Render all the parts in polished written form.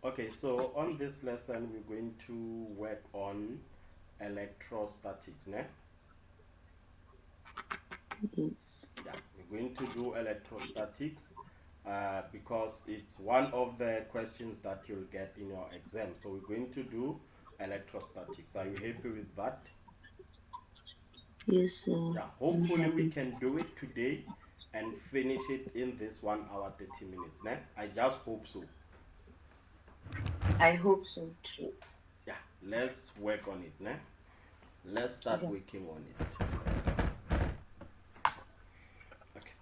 Okay, so on this lesson, we're going to work on electrostatics, ne? Yes. Yeah, we're going to do electrostatics because it's one of the questions that you'll get in your exam. So we're going to do electrostatics. Are you happy with that? Yes, Yeah, I'm hopefully we happy. can do it today and finish it in this 1 hour 30 minutes, ne? I just hope so. I hope so too. Yeah, let's work on it, ne? Let's start Okay. working on it. Okay.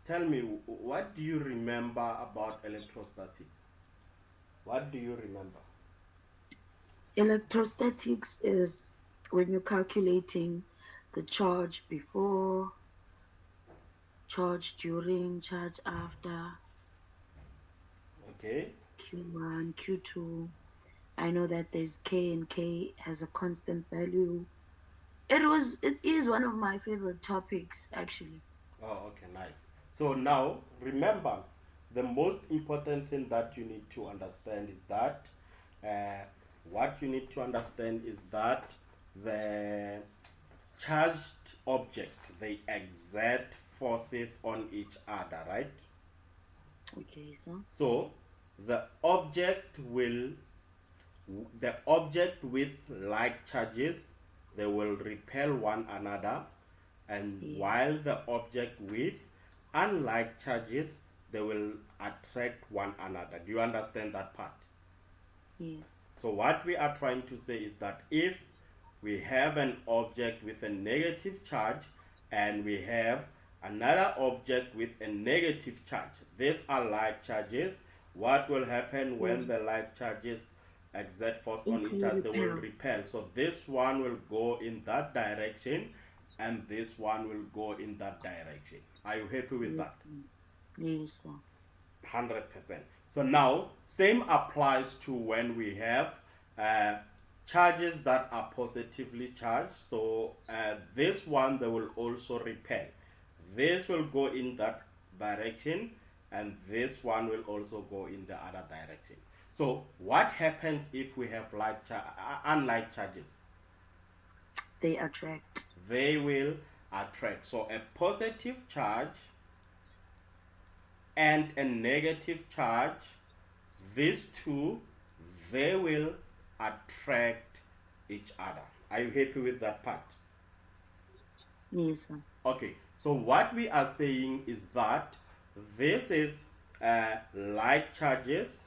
Tell me, what do you remember about electrostatics? What do you remember? Electrostatics is when you're calculating the charge before, charge during, charge after, Okay. Q1, Q2. I know that there's K and K has a constant value. It is one of my favorite topics actually. Oh, okay, nice. So now, remember, the most important thing that you need to understand is that uh, what you need to understand is that the charged object they exert forces on each other, right? Okay, so So the object will the object with like charges they will repel one another, and yeah, while the object with unlike charges they will attract one another. Do you understand that part? yes. So what we are trying to say is that if we have an object with a negative charge and we have another object with a negative charge, these are like charges. What will happen when Mm. the like charges exert force on each Equally other? They will repel. repel. So this one will go in that direction and this one will go in that direction. Are you happy with Yes, that? yes, 100%. So now, same applies to when we have uh, charges that are positively charged. So this one, they will also repel. This will go in that direction, and this one will also go in the other direction. So what happens if we have unlike charges? they attract. They will attract. So a positive charge and a negative charge, these two, they will attract each other. Are you happy with that part? Yes, Okay, so what we are saying is that this is like charges,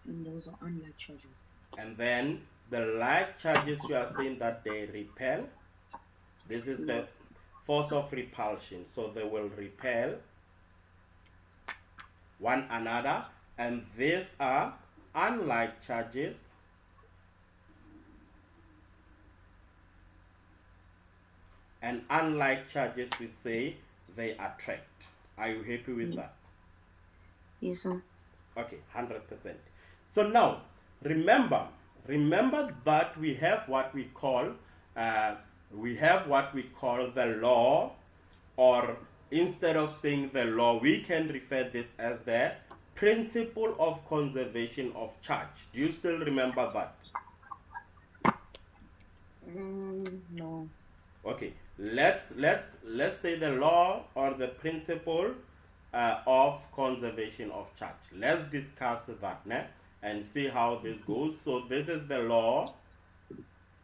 and those are unlike charges. and then the like charges we are saying that they repel. This is the Yes, force of repulsion, so they will repel one another, and these are unlike charges, and unlike charges we say they attract. Are you happy with that? yes, Okay, 100%. So now remember that uh, we have what we call the law, or instead of saying the law we can refer this as the principle of conservation of charge. Do you still remember that? no. Okay, let's say the law or the principle of conservation of charge. Let's discuss that now and see how this goes. So this is the law.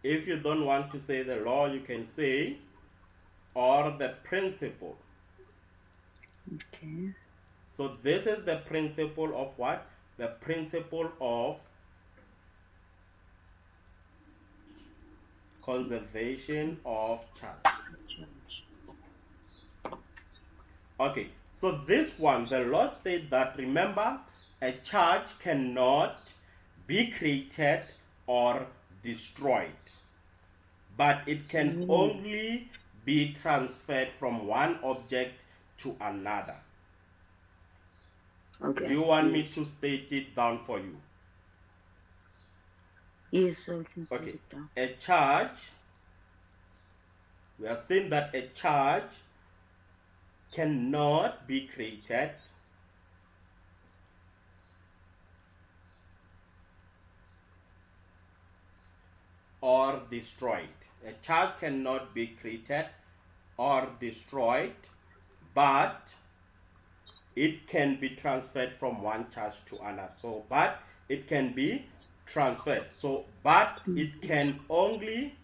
If you don't want to say the law, you can say or the principle. Okay. So this is the principle of what? The principle of conservation of charge. Charge. Okay, so this one, the law states that, remember, a charge cannot be created or destroyed, but it can Mm. only be transferred from one object to another. Do Okay. you want me Yes. to state it down for you? Yes, so we can state Okay. it down. A charge, we are saying that a charge cannot be created or destroyed. A charge cannot be created or destroyed, but it can be transferred from one charge to another. So, but it can be transferred. So, but it Transfer. can only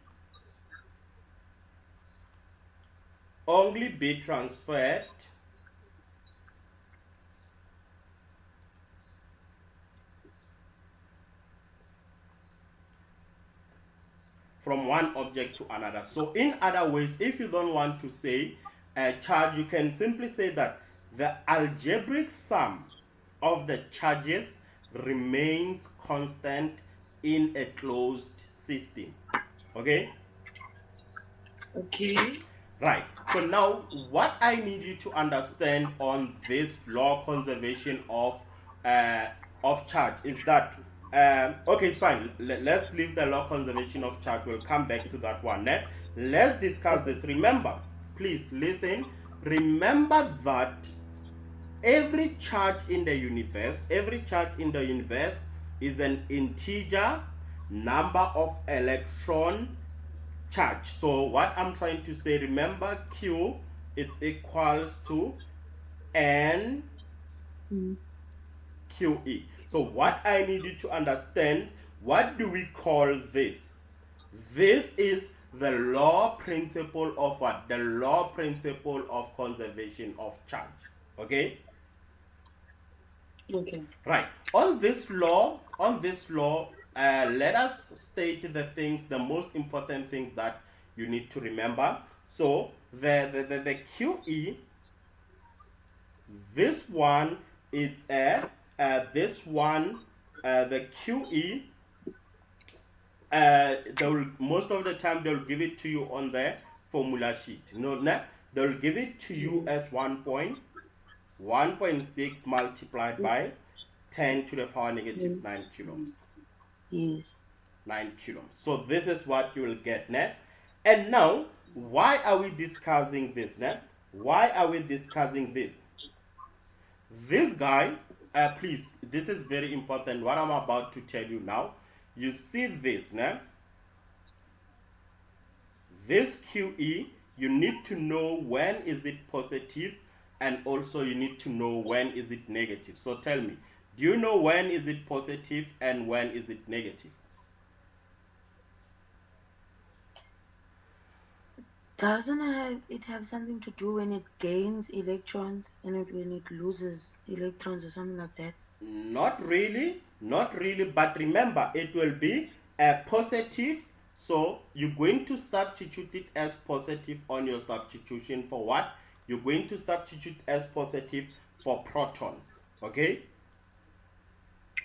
be transferred from one object to another. So, in other ways, if you don't want to say a charge, you can simply say that the algebraic sum of the charges remains constant in a closed system. Okay? Okay. Right. So now what I need you to understand on this law conservation of charge is that okay, it's fine. Let's leave the law conservation of charge. We'll come back to that one. Let's discuss Okay. this. Remember, please listen. Remember that every charge in the universe is an integer number of electron charge. So what I'm trying to say, remember Q, it's equals to N Mm. QE. So what I need you to understand, what do we call this? This is the law principle of what? The law principle of conservation of charge. Okay? Okay. Right. On this law, let us state the things, the most important things that you need to remember. So the QE, this one is this one, the QE. Most of the time they'll give it to you on the formula sheet. No, they'll give it to you Mm. as 1.6 multiplied by 10 to the power negative Mm. 9 coulombs. Yes. 9 coulombs. So this is what you will get now. And now, why are we discussing this now? Why are we discussing this? This guy, please, this is very important. What I'm about to tell you now, you see this now. This QE, you need to know when is it positive, and also you need to know when is it negative. So tell me, do you know when is it positive and when is it negative? Doesn't it have something to do when it gains electrons and when it loses electrons or something like that? Not really, but remember it will be a positive. So you're going to substitute it as positive on your substitution for what? You're going to substitute as positive for protons, okay?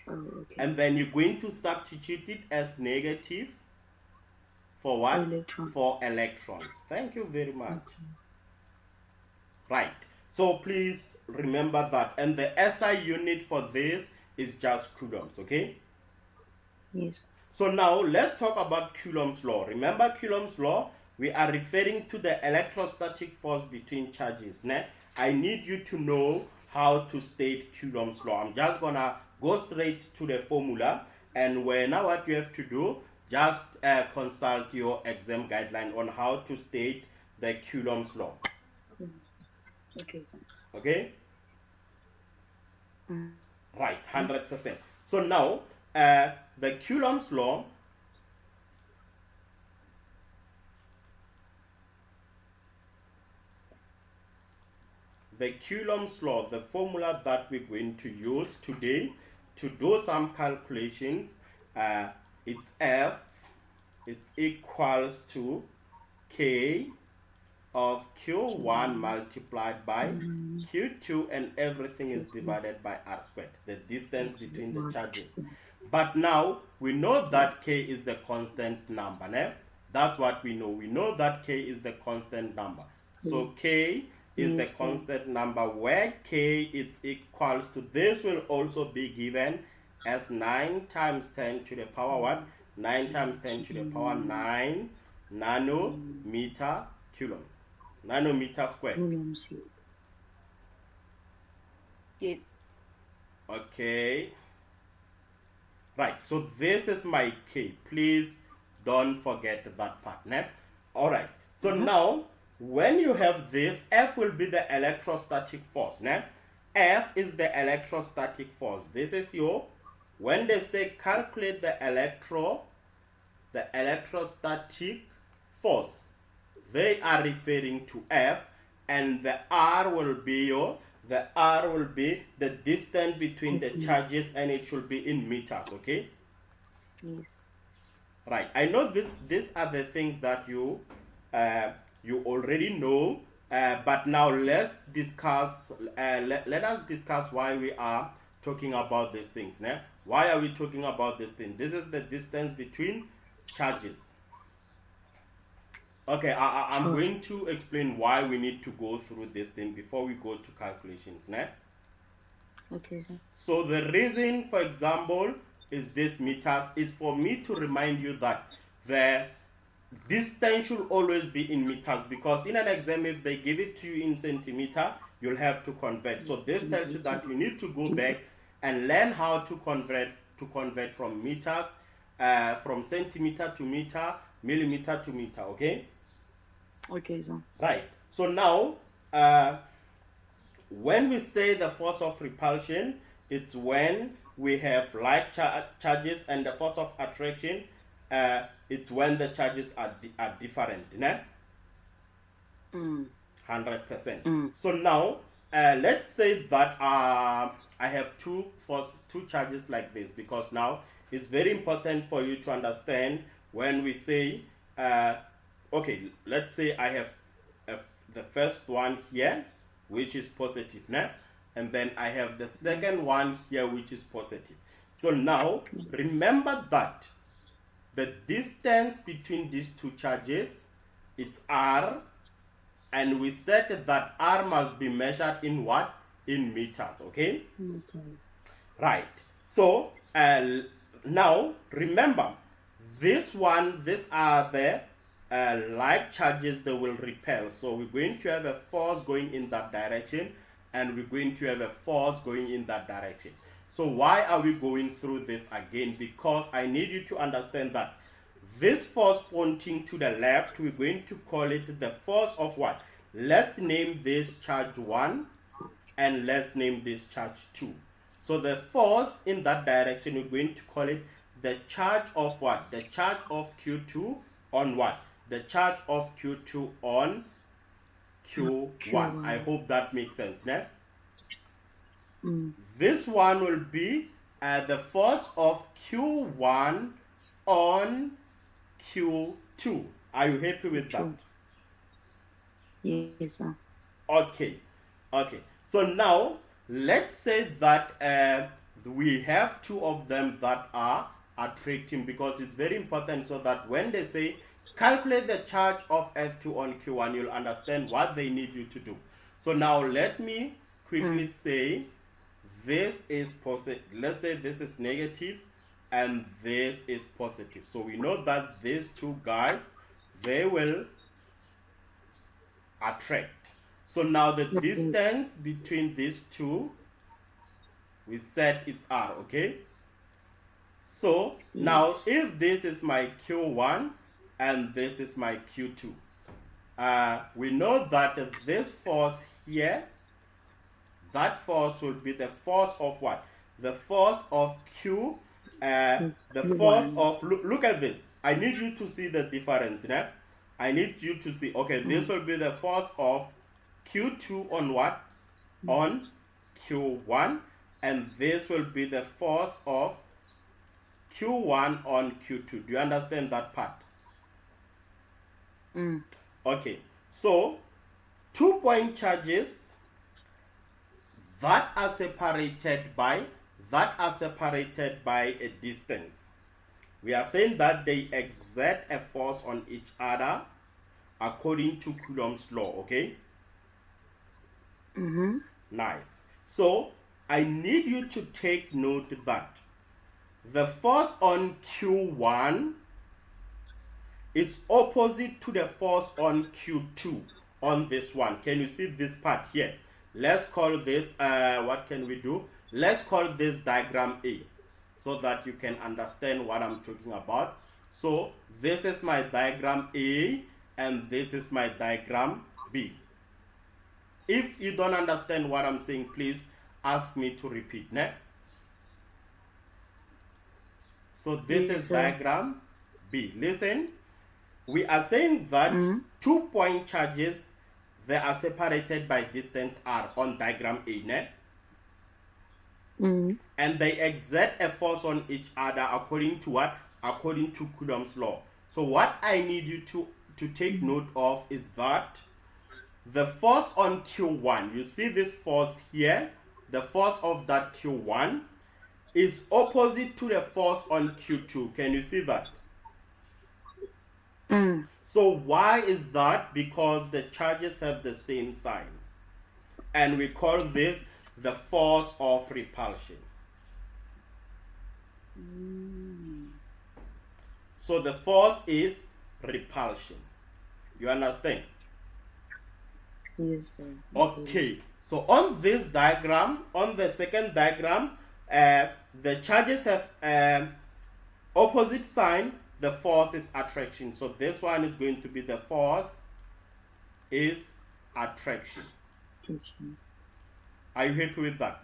Oh, okay. And then you're going to substitute it as negative for For what? electron. For electrons. Thank you very much. Okay. Right. So please remember that. And the SI unit for this is just coulombs, okay? Yes. So now let's talk about Coulomb's law. Remember Coulomb's law? We are referring to the electrostatic force between charges. I need you to know how to state Coulomb's law. I'm just gonna go straight to the formula, and now what you have to do, just consult your exam guideline on how to state the Coulomb's law. Mm. Okay, sir. Okay? Mm. Right, 100%. So now the Coulomb's law, the formula that we're going to use today to do some calculations, it's F, it's equals to K of Q1 multiplied by Q2, and everything is divided by R squared, the distance between the charges. But now we know that k is the constant number. Né? That's what we know. We know that k is the constant number. So k is the Yes, sir. constant number where k is equals to, this will also be given as 9 times 10 to the power what? 9 times 10 to the power 9 nanometer coulomb. Nanometer square. Coulombs. Yes. Okay. Right, so this is my K. Please don't forget that part. Né? All right, so now when you have this, F will be the electrostatic force. Né? F is the electrostatic force. This is your, when they say calculate the electrostatic force, they are referring to F, and the R will be the distance between the charges, and it should be in meters. Okay. Yes. Right. I know these are the things that you already know, but now let's discuss. Let us discuss why we are talking about these things. Né? Why are we talking about this thing? This is the distance between charges. Okay, I'm Sure. going to explain why we need to go through this thing before we go to calculations. Né? Okay, sir. So the reason, for example, is this meters, is for me to remind you that the distance should always be in meters, because in an exam, if they give it to you in centimeter, you'll have to convert. So this tells you that you need to go back and learn how to convert from meters, from centimeter to meter, millimeter to meter. Okay. Okay, sir. Right. So now, when we say the force of repulsion, it's when we have like charges, and the force of attraction, it's when the charges are different. Né? 100%. So now, let's say that I have two charges like this, because now it's very important for you to understand when we say, okay, let's say I have the first one here, which is positive, né? And then I have the second one here, which is positive. So now, remember that the distance between these two charges, it's R, and we said that R must be measured in what? In meters, okay? Right. So, now, remember, these are the like charges that will repel. So we're going to have a force going in that direction, and we're going to have a force going in that direction. So why are we going through this again? Because I need you to understand that this force pointing to the left, we're going to call it the force of what? Let's name this charge 1, and let's name this charge 2. So the force in that direction, we're going to call it the charge of what? The charge of Q2 on what? The charge of Q2 on Q1. I hope that makes sense. Né? This one will be the force of Q1 on Q2. Are you happy with that? Yes, sir. Okay. So now, let's say that we have two of them that are attracting, because it's very important, so that when they say calculate the charge of F2 on Q1, you'll understand what they need you to do. So now let me quickly say this is positive. Let's say this is negative and this is positive. So we know that these two guys, they will attract. So now the distance between these two, we said it's R, okay? So now if this is my Q1 and this is my Q2, we know that this force here, that force will be the force of what? The force of Q, the force of, look at this. I need you to see the difference, né? I need you to see, okay, this will be the force of Q2 on what? On Q1, and this will be the force of Q1 on Q2. Do you understand that part? Okay, so 2-point charges that are separated by that are separated by a distance. We are saying that they exert a force on each other according to Coulomb's law, okay? Mm-hmm. Nice. So I need you to take note that the force on Q1 is opposite to the force on Q2 on this one. Can you see this part here? Let's call this, what can we do? Let's call this diagram A so that you can understand what I'm talking about. So this is my diagram A and this is my diagram B. If you don't understand what I'm saying, please ask me to repeat. Ne? So this Yes, is sir. diagram B. Listen, we are saying that 2-point charges, they are separated by distance r on diagram A. Ne? And they exert a force on each other according to what? According to Coulomb's law. So what I need you to take note of is that the force on Q1, you see this force here, the force of that Q1 is opposite to the force on Q2. Can you see that? So why is that? Because the charges have the same sign. And we call this the force of repulsion. So the force is repulsion. You understand? Yes, sir. Okay. So on this diagram, on the second diagram, the charges have opposite sign. The force is attraction. So this one is going to be the force is attraction. Are you happy with that?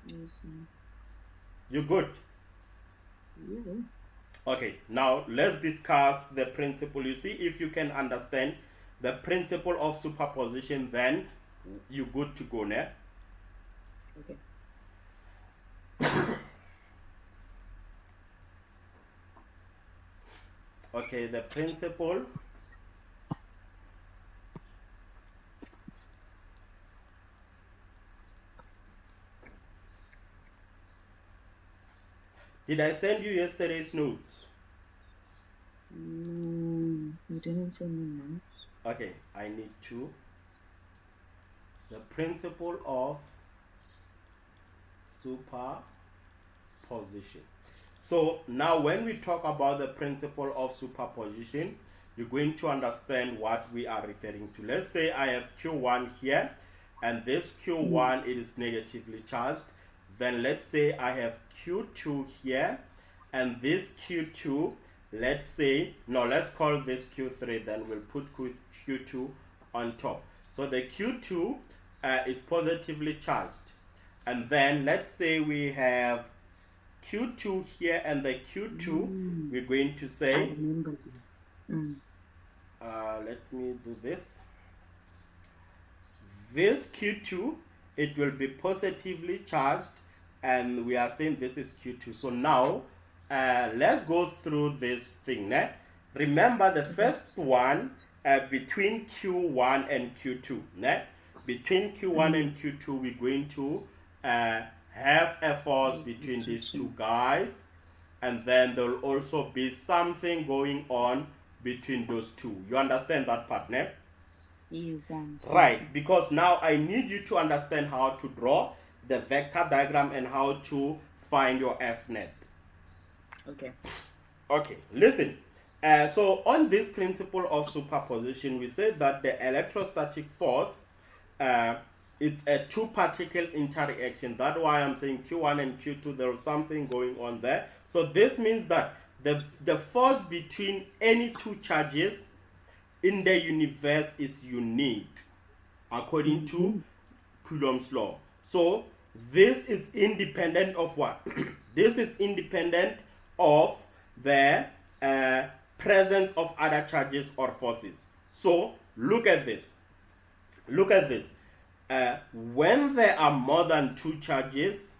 Yes, sir. You good? Yeah. Okay, now let's discuss the principle. You see, if you can understand the principle of superposition, then you're good to go now. Okay. Okay, the principle did I send you yesterday's notes? You didn't send me notes. Okay, I need to. The principle of superposition. So now when we talk about the principle of superposition, you're going to understand what we are referring to. Let's say I have Q1 here, and this Q1 it is negatively charged. Then let's say I have Q2 here, and this Q2, let's say, no, let's call this Q3, then we'll put Q2 on top. So the Q2 is positively charged. And then let's say we have Q2 here and the Q2, we're going to say, I remember this. let me do this. This Q2, it will be positively charged, and we are saying this is Q2. So now, let's go through this thing. Ne? Remember the first one between Q1 and Q2. Ne? Between Q1 and Q2, we're going to have a force between these two guys, and then there will also be something going on between those two. You understand that part, ne? Yes, I understand. Right, because now I need you to understand how to draw the vector diagram and how to find your F net. Okay. Okay, listen. So on this principle of superposition, we said that the electrostatic force it's a two-particle interaction. That's why I'm saying Q1 and Q2, there's something going on there. So this means that the force between any two charges in the universe is unique according to Coulomb's law. So this is independent of what? This is independent of the presence of other charges or forces. So look at this. Look at this. When there are more than two charges,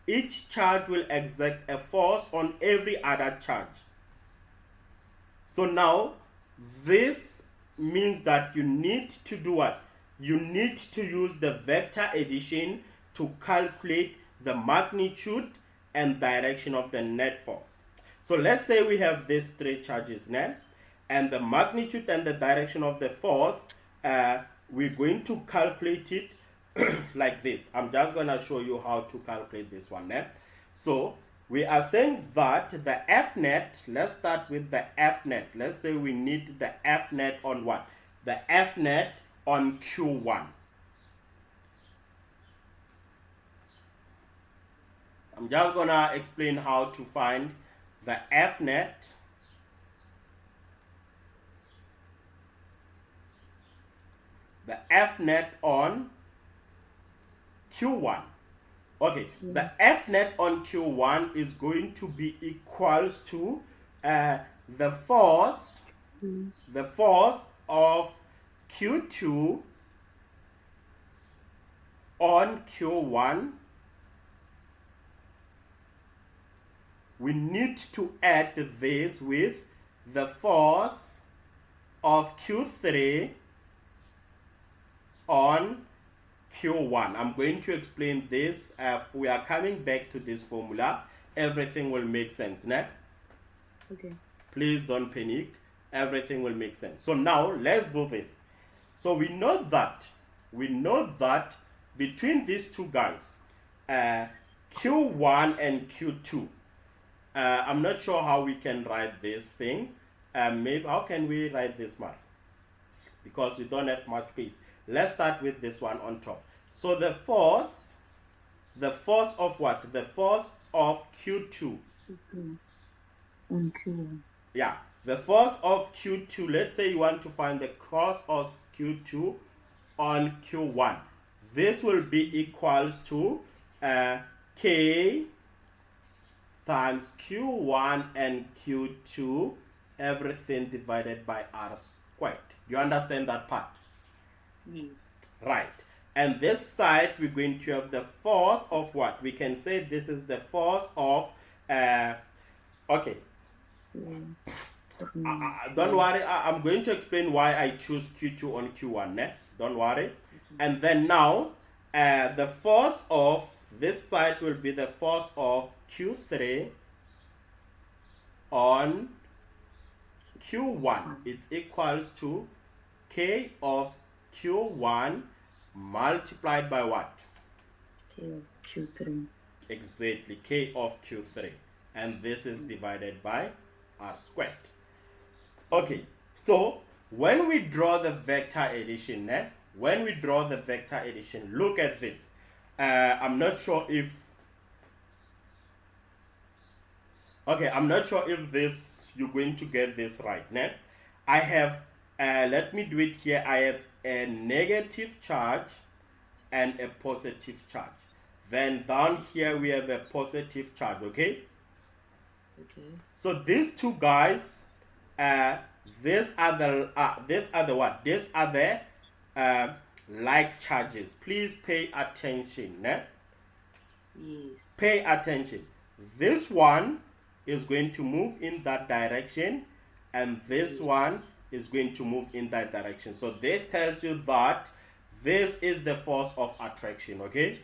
each charge will exert a force on every other charge. So now, this means that you need to do what? You need to use the vector addition to calculate the magnitude and direction of the net force. So let's say we have these three charges now, and the magnitude and the direction of the force, we're going to calculate it like this. I'm just going to show you how to calculate this one now. So we are saying that the F net, let's start with the F net. Let's say we need the F net on what? The F net on Q1. I'm just going to explain how to find the F net on Q1. Okay, the F net on Q1 is going to be equals to the force of Q2 on Q1. We need to add this with the force of Q3 on Q1. I'm going to explain this. We are coming back to this formula. Everything will make sense. Né? Okay. Please don't panic. Everything will make sense. So now let's do this. So we know that between these two guys, Q1 and Q2, I'm not sure how we can write this thing. Maybe how can we write this, Mark? Because we don't have much space. Let's start with this one on top. So the force of what? The force of Q2. On Q1. Yeah, the force of Q2. Let's say you want to find the force of Q2 on Q1. This will be equals to K times Q1 and Q2, everything divided by R squared. You understand that part? Yes. Right. And this side, we're going to have the force of what? We can say this is the force of, okay. Don't worry, I'm going to explain why I choose Q2 on Q1. Ne? Don't worry. And then now, the force of this side will be the force of Q3 on Q1. It's equals to K of Q1 multiplied by what? K of Q3. Exactly, K of Q3. And this is divided by R squared. Okay, so when we draw the vector addition, look at this. I'm not sure if this you're going to get this right. Né? I have let me do it here. I have a negative charge and a positive charge. Then down here we have a positive charge. Okay. So these two guys, these are the what? These are the like charges. Please pay attention. Né? Yes. Pay attention. This one is going to move in that direction, and this one is going to move in that direction. So this tells you that this is the force of attraction. Okay.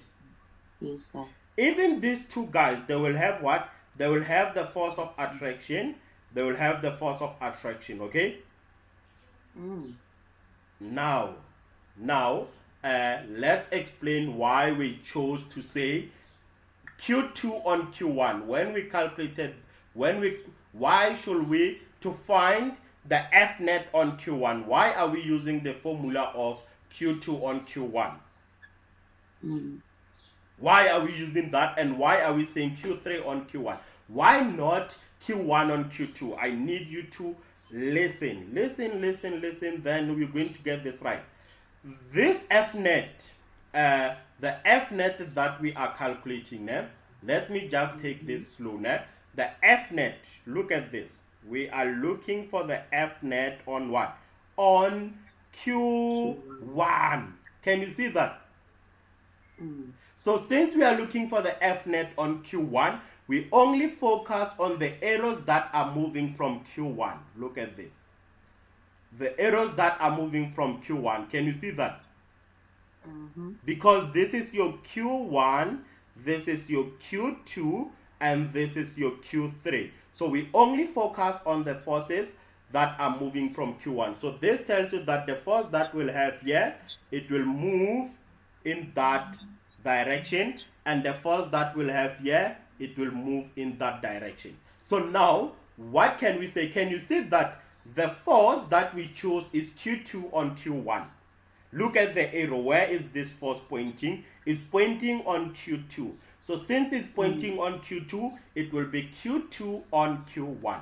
Yes, sir. Even these two guys, they will have what? They will have the force of attraction. They will have the force of attraction. Okay. Now, let's explain why we chose to say Q2 on Q1. When we calculated, why should we, to find the F net on Q1, why are we using the formula of Q2 on Q1? Why are we using that, and why are we saying Q3 on Q1? Why not Q1 on Q2? I need you to listen, then we're going to get this right. This F net, the F net that we are calculating, let me just take this slow. The F net, look at this. We are looking for the F net on what? On Q1. Can you see that? So since we are looking for the F net on Q1, we only focus on the arrows that are moving from Q1. Look at this. The arrows that are moving from Q1. Can you see that? Because this is your Q1, this is your Q2, and this is your Q3. So we only focus on the forces that are moving from Q1. So this tells you that the force that we'll have here, it will move in that direction, and the force that we'll have here, it will move in that direction. So now, what can we say? Can you see that the force that we chose is Q2 on Q1? Look at the arrow. Where is this force pointing? It's pointing on Q2. So since it's pointing on Q2, it will be Q2 on Q1.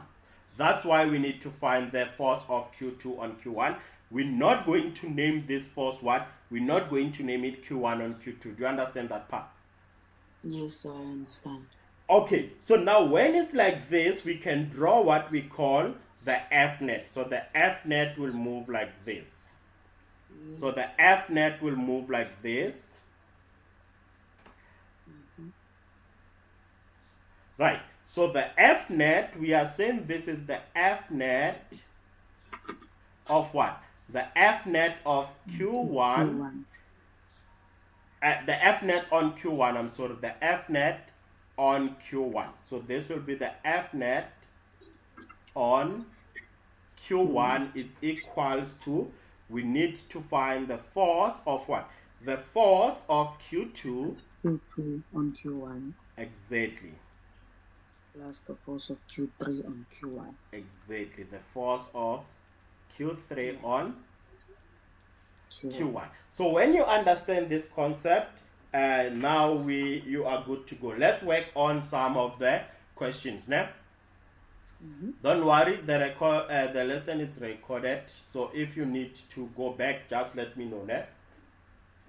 That's why we need to find the force of Q2 on Q1. We're not going to name this force what? We're not going to name it Q1 on Q2. Do you understand that part? Yes, I understand. Okay, so now when it's like this, we can draw what we call the F net. So the F net will move like this. Yes. So the F net will move like this. Right. So the F net, we are saying this is the F net of what? The F net of Q1. The F net on Q1, I'm sorry, the F net on Q1. So this will be the F net on Q1. It's equals to, we need to find the force of what? The force of Q2. Q2 on Q1. Exactly. Plus the force of Q3 on Q1. Exactly. The force of Q3 on Q1. So when you understand this concept, now you are good to go. Let's work on some of the questions now. Don't worry, the lesson is recorded. So if you need to go back, just let me know. Né?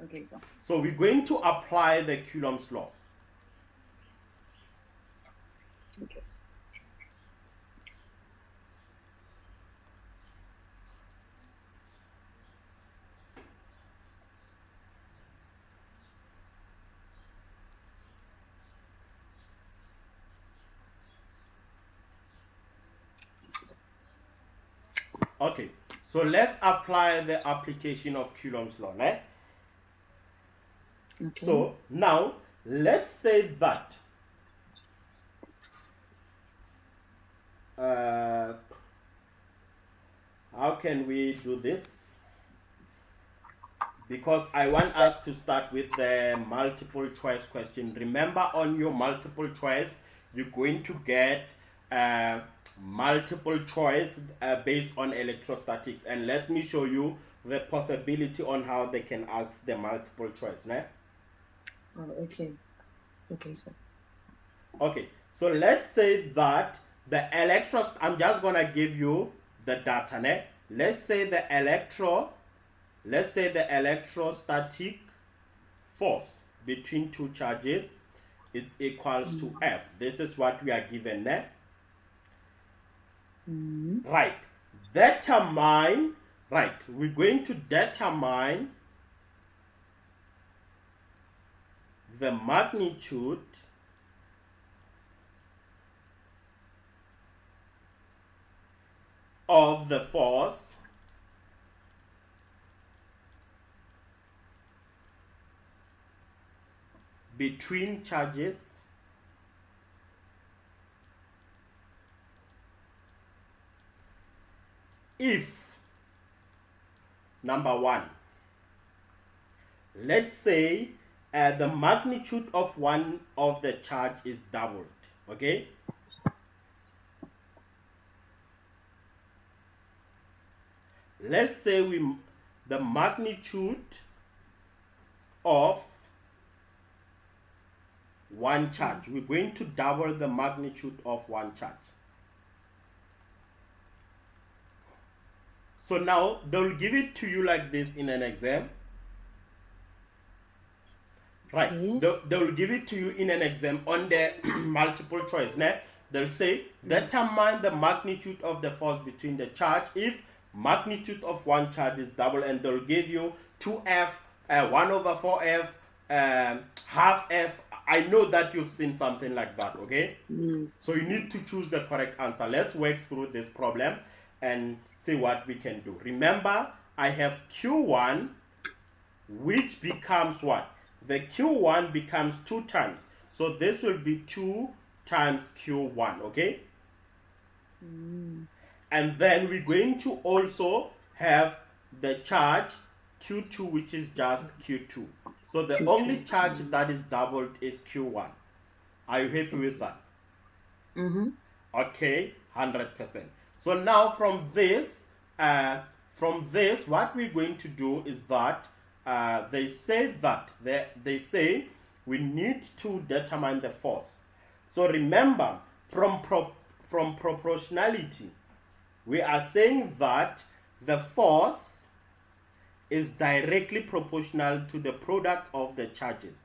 Okay, sir. So we're going to apply the Coulomb's law. Okay. Okay, so let's apply the application of Coulomb's law. Né? Okay. So now let's say that how can we do this? Because I want us to start with the multiple choice question. Remember, on your multiple choice, you're going to get multiple choice based on electrostatics. And let me show you the possibility on how they can ask the multiple choice. Né? Oh, okay. Okay, sir. Okay, so let's say that the I'm just going to give you the data. Né? Let's say the electrostatic force between two charges is equals to F. This is what we are given there. Right. We're going to determine the magnitude of the force between charges if, number one, let's say the magnitude of one of the charge is doubled. Okay, let's say the magnitude of one charge, we're going to double the magnitude of one charge. So now they'll give it to you like this in an exam. Right, they'll give it to you in an exam on the multiple choice. Né? They'll say determine the magnitude of the force between the charge if magnitude of one charge is double, and they'll give you 2F, 1 over 4F, half F. I know that you've seen something like that, okay? So you need to choose the correct answer. Let's work through this problem and see what we can do. Remember, I have Q1, which becomes what? The Q1 becomes 2 times So this will be 2 times Q1, okay? And then we're going to also have the charge Q2, which is just Q2. So the only charge that is doubled is Q1. Are you happy with that? Okay, 100%. So now from this, what we're going to do is that they say we need to determine the force. So remember, from proportionality, we are saying that the force is directly proportional to the product of the charges,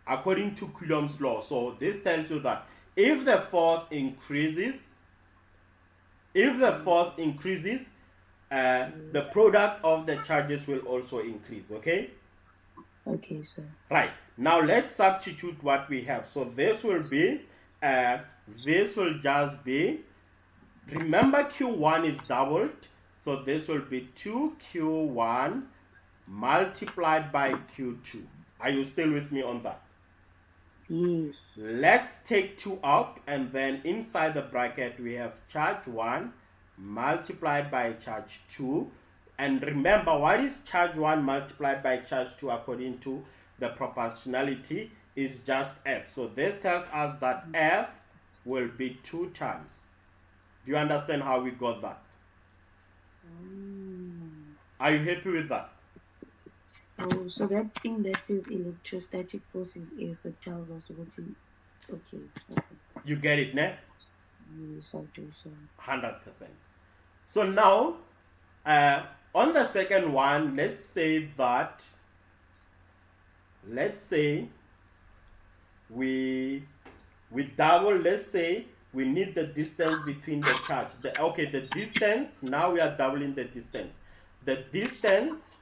according to Coulomb's law. So this tells you that if the force increases, the product of the charges will also increase, okay? Okay, sir. Right. Now let's substitute what we have. So this will just be, remember Q1 is doubled, so this will be 2Q1 multiplied by Q2. Are you still with me on that? Yes. Let's take 2 out, and then inside the bracket we have charge 1 multiplied by charge 2. And remember, what is charge 1 multiplied by charge 2 according to the proportionality is just F. So this tells us that F will be 2 times. Do you understand how we got that? Are you happy with that? Oh, so that thing that says electrostatic force is F, it tells us what to. Okay. You get it, ne? Yes, I do, sir. 100%. So now, on the second one, let's say we double. Let's say we need the distance between the charge. The distance, now we are doubling the distance. The distance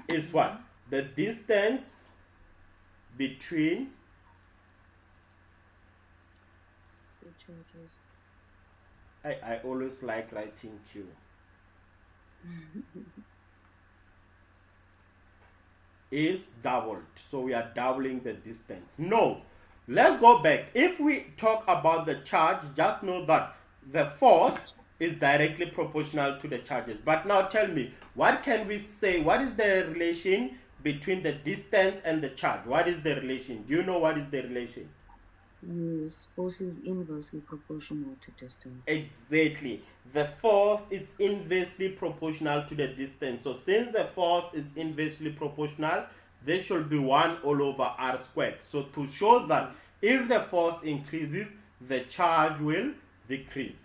is what? The distance between The charges. I always like writing Q. Is doubled. So we are doubling the distance. No, let's go back. If we talk about the charge, just know that the force is directly proportional to the charges. But now tell me, what can we say? What is the relation between the distance and the charge? What is the relation? Do you know what is the relation? Yes, force is inversely proportional to distance. Exactly. The force is inversely proportional to the distance. So since the force is inversely proportional, this should be 1 all over r squared. So to show that if the force increases, the charge will decrease.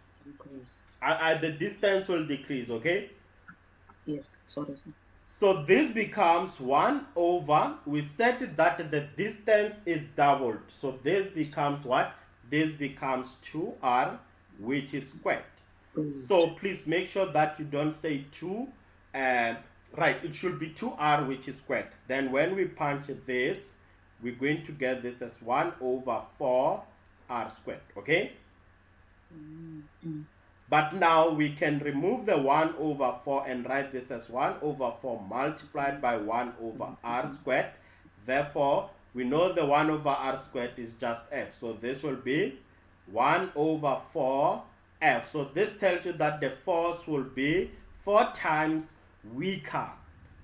The distance will decrease, okay? Yes, sorry, sir. So this becomes 1 over, we said that the distance is doubled. So this becomes what? This becomes 2r, which is squared. So please make sure that you don't say 2. Right, it should be 2r, which is squared. Then when we punch this, we're going to get this as 1 over 4r squared, okay? But now we can remove the 1 over 4 and write this as 1 over 4 multiplied by 1 over r squared. Therefore, we know the 1 over r squared is just f. So this will be 1 over 4 f. So this tells you that the force will be 4 times weaker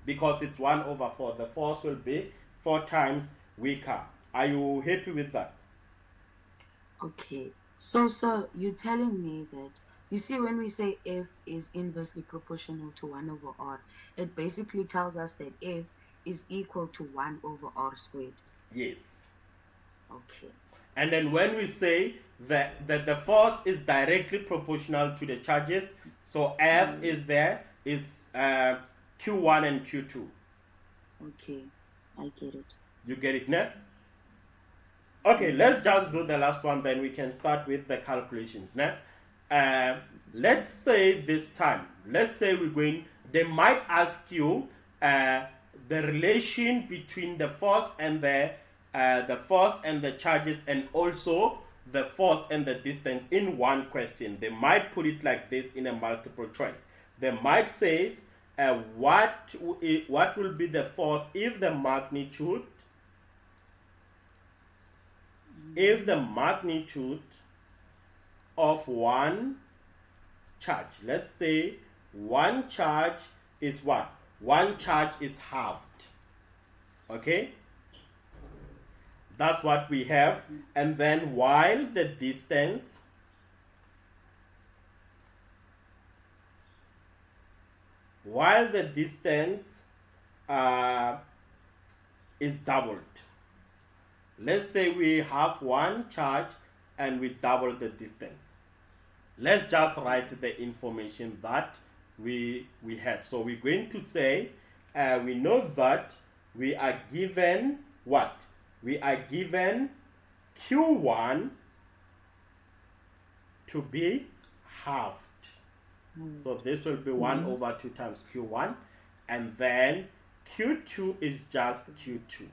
because it's 1 over 4. The force will be 4 times weaker. Are you happy with that? Okay. So, sir, you're telling me that, you see, when we say F is inversely proportional to 1 over R, it basically tells us that F is equal to 1 over R squared. Yes. Okay. And then when we say that the force is directly proportional to the charges, so F is there, is Q1 and Q2. Okay, I get it. You get it now? Okay, let's just do the last one, then we can start with the calculations now. Let's say this time, let's say they might ask you the relation between the force and the charges, and also the force and the distance in one question. They might put it like this in a multiple choice. They might say what will be the force if the magnitude of one charge, let's say one charge is what? One charge is halved. Okay? That's what we have. And then while the distance is doubled. Let's say we have one charge and we double the distance. Let's just write the information that we have. So we're going to say, we know that we are given what? We are given Q1 to be halved. So this will be 1 over 2 times Q1, and then Q2 is just Q2.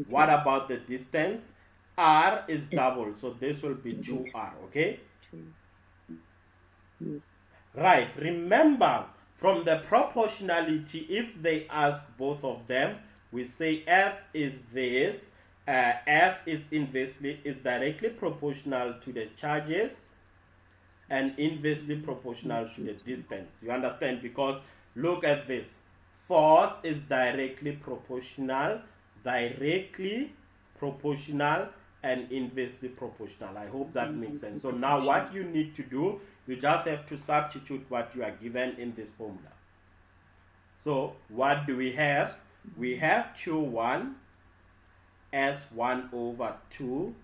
What about the distance? R is doubled, so this will be 2R, okay? Yes. Right, remember from the proportionality, if they ask both of them, we say F is this, F is directly proportional to the charges and inversely proportional to the distance. You understand? Because look at this. Force is directly proportional, and inversely proportional. I hope that makes sense. So now what you need to do, you just have to substitute what you are given in this formula. So what do we have? We have Q1 as 1 over 2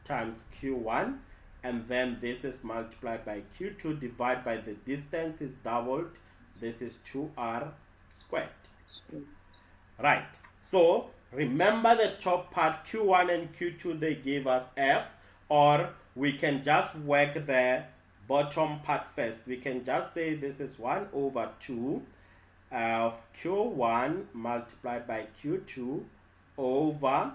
times Q1, and then this is multiplied by Q2 divided by the distance is doubled. This is 2R squared. Right. So remember the top part, Q1 and Q2, they gave us F, or we can just work the bottom part first. We can just say this is 1 over 2 of Q1 multiplied by Q2 over,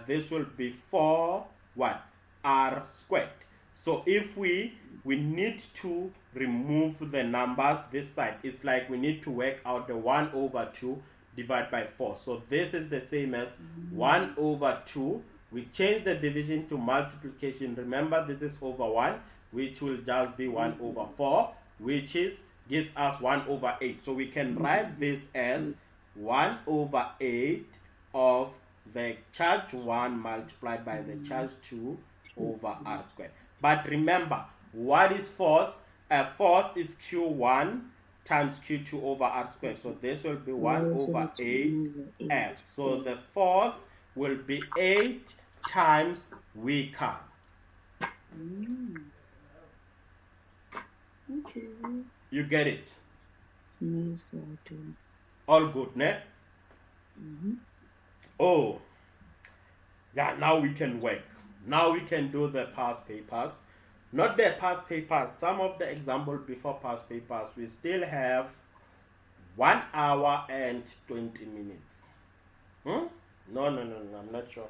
this will be 4 what? R squared. So if we need to remove the numbers this side, it's like we need to work out the 1 over 2 divided by 4. So this is the same as 1 over 2. We change the division to multiplication. Remember, this is over 1, which will just be 1 over 4, which gives us 1 over 8. So we can write this as 1 over 8 of the charge 1 multiplied by the charge 2 over R squared. But remember, what is force? Force is Q1 times Q2 over R squared. So this will be 1 over 8 F. So the force will be 8 times weaker. Okay. You get it? Yes, I do. All good, ne? Oh, yeah, now we can work. Now we can do the past papers. Not the past papers, some of the examples before past papers, we still have 1 hour and 20 minutes. No, I'm not sure.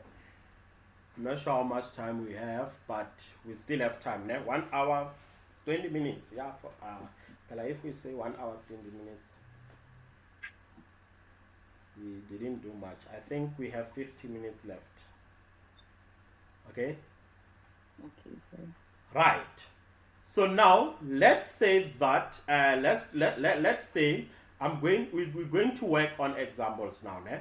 I'm not sure how much time we have, but we still have time. 1 hour, 20 minutes. Yeah, if we say 1 hour, 20 minutes, we didn't do much. I think we have 50 minutes left. Okay? Okay, so. Right. So now let's say that let's say we're going to work on examples now, ne?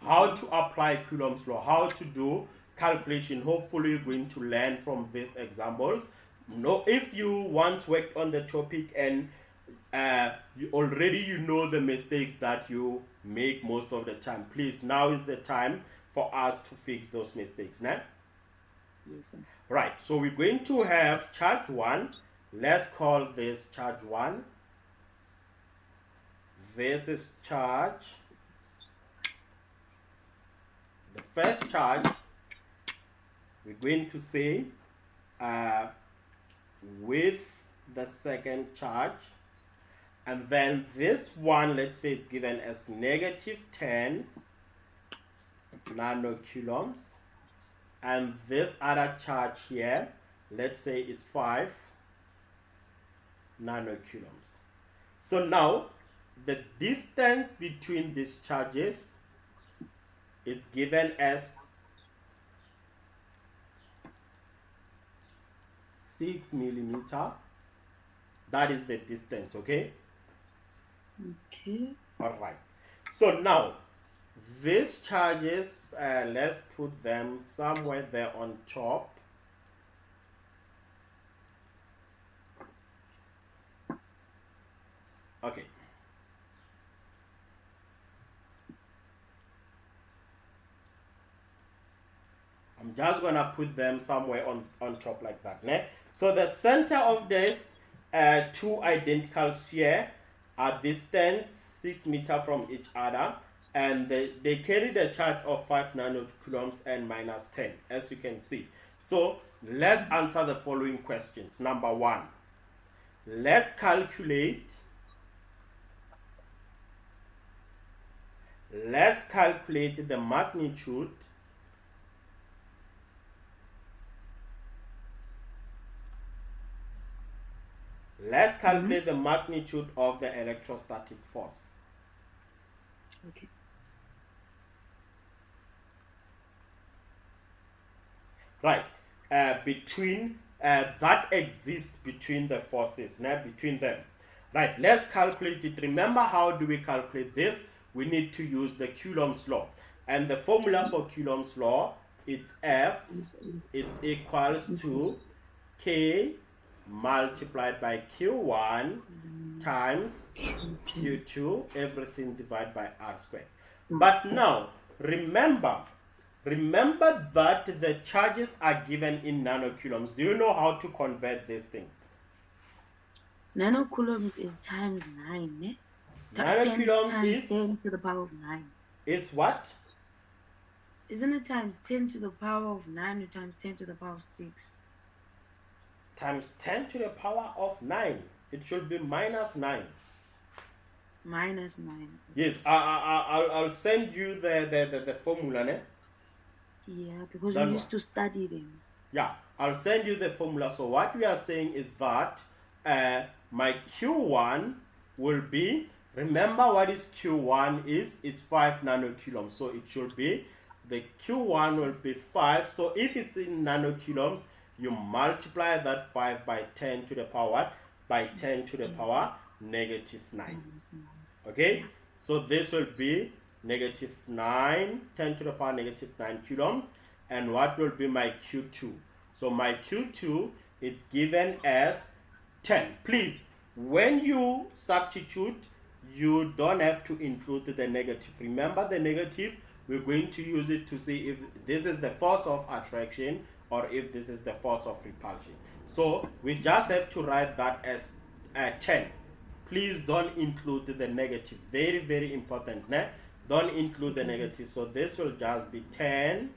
How to apply Coulomb's law, how to do calculation. Hopefully you're going to learn from these examples. If you once worked on the topic and you know the mistakes that you make most of the time, please, now is the time for us to fix those mistakes, ne? Yes, sir. Right, so we're going to have charge 1. Let's call this charge 1. This is charge. The first charge, we're going to say with the second charge. And then this one, let's say it's given as negative 10 nanocoulombs. And this other charge here, let's say it's 5 nanocoulombs. So now the distance between these charges is given as 6 millimeter. That is the distance, okay? Okay. All right. So now these charges, let's put them somewhere there on top. Okay. I'm just gonna put them somewhere on top like that. Ne? So the center of this two identical sphere are distance 6 meter from each other, and they carry the charge of 5 nanocoulombs and minus 10, as you can see. So let's answer the following questions. Number one, let's calculate the magnitude the magnitude of the electrostatic force. Okay. Right. Between that exists between the forces, between them. Right. Let's calculate it. Remember, how do we calculate this? We need to use the Coulomb's law, and the formula for Coulomb's law is F is equals to K multiplied by Q1 times Q2, everything divided by R squared. But now remember that the charges are given in nanocoulombs. Do you know how to convert these things? Nanocoulombs is times 9, ne? Nanocoulombs 10 is 10 to the power of 9. Is what? Isn't it times 10 to the power of 9 or times 10 to the power of 6? Times 10 to the power of 9. It should be minus 9. Minus 9. Yes, I'll send you the formula, ne? Yeah, because That we used one. to study them. Yeah, I'll send you the formula. So what we are saying is that my Q1 will be, remember what is Q1 is, it's 5 nanocoulombs. So it should be, the Q1 will be 5. So if it's in nanocoulombs, you multiply that 5 by 10 to the power, by 10 to the power negative 9. Okay? Yeah. So this will be negative 9, 10 to the power negative 9 coulombs. And what will be my Q2? So my Q2 is given as 10. Please, when you substitute, you don't have to include the negative. Remember the negative, we're going to use it to see if this is the force of attraction or if this is the force of repulsion. So we just have to write that as 10. Please don't include the negative. Very, very important. Ne? Don't include the negative. So this will just be 10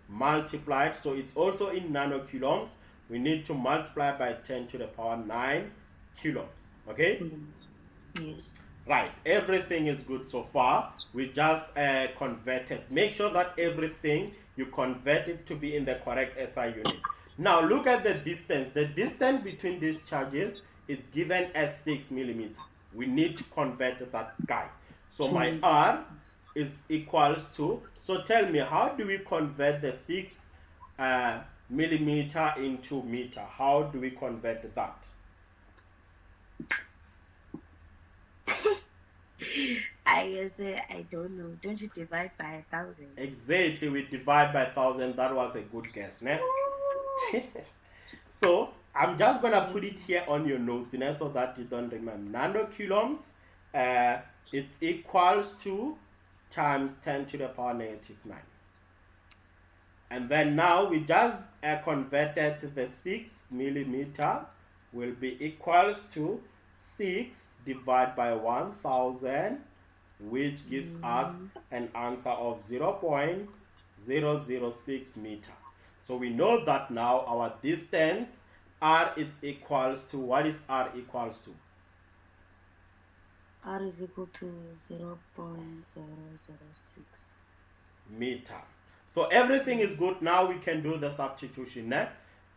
multiplied. So it's also in nanocoulombs. We need to multiply by 10 to the power 9 coulombs. Okay? Yes. Right. Everything is good so far. We just converted. Make sure that everything you convert it to be in the correct SI unit. Now look at the distance. The distance between these charges is given as 6 millimeter. We need to convert that guy. So my R is equals to, so tell me, how do we convert the 6 millimeter into meter? How do we convert that? I don't know. Don't you divide by 1,000? Exactly, we divide by 1,000. That was a good guess, ne? So I'm just gonna put it here on your notes, so that you don't remember. Nanocoulombs, it's equals to times 10 to the power negative 9. And then now we just converted the 6 millimeter will be equals to 6 divided by 1,000, which gives us an answer of 0.006 meter. So we know that now our distance R is equals to, what is R equals to? R is equal to 0.006 meter. So everything is good. Now we can do the substitution.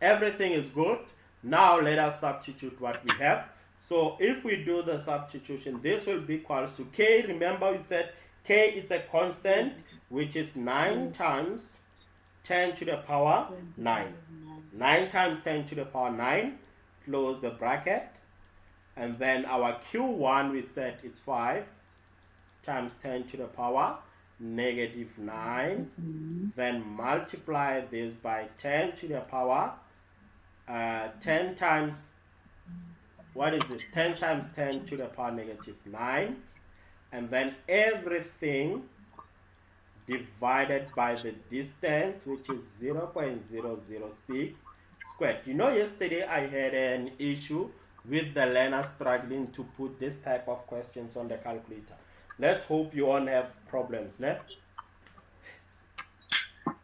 Everything is good. Now let us substitute what we have. So if we do the substitution, this will be equals to K. Remember we said K is a constant, which is 9 Yes. times 10 to the power 9. 9 times 10 to the power 9. Close the bracket. And then our Q1 we said it's 5 times 10 to the power negative 9. Then multiply this by 10 to the power 10 times, what is this? 10 times 10 to the power negative 9. And then everything divided by the distance, which is 0.006 squared. You know, yesterday I had an issue with the learner struggling to put this type of questions on the calculator. Let's hope you won't have problems, ne?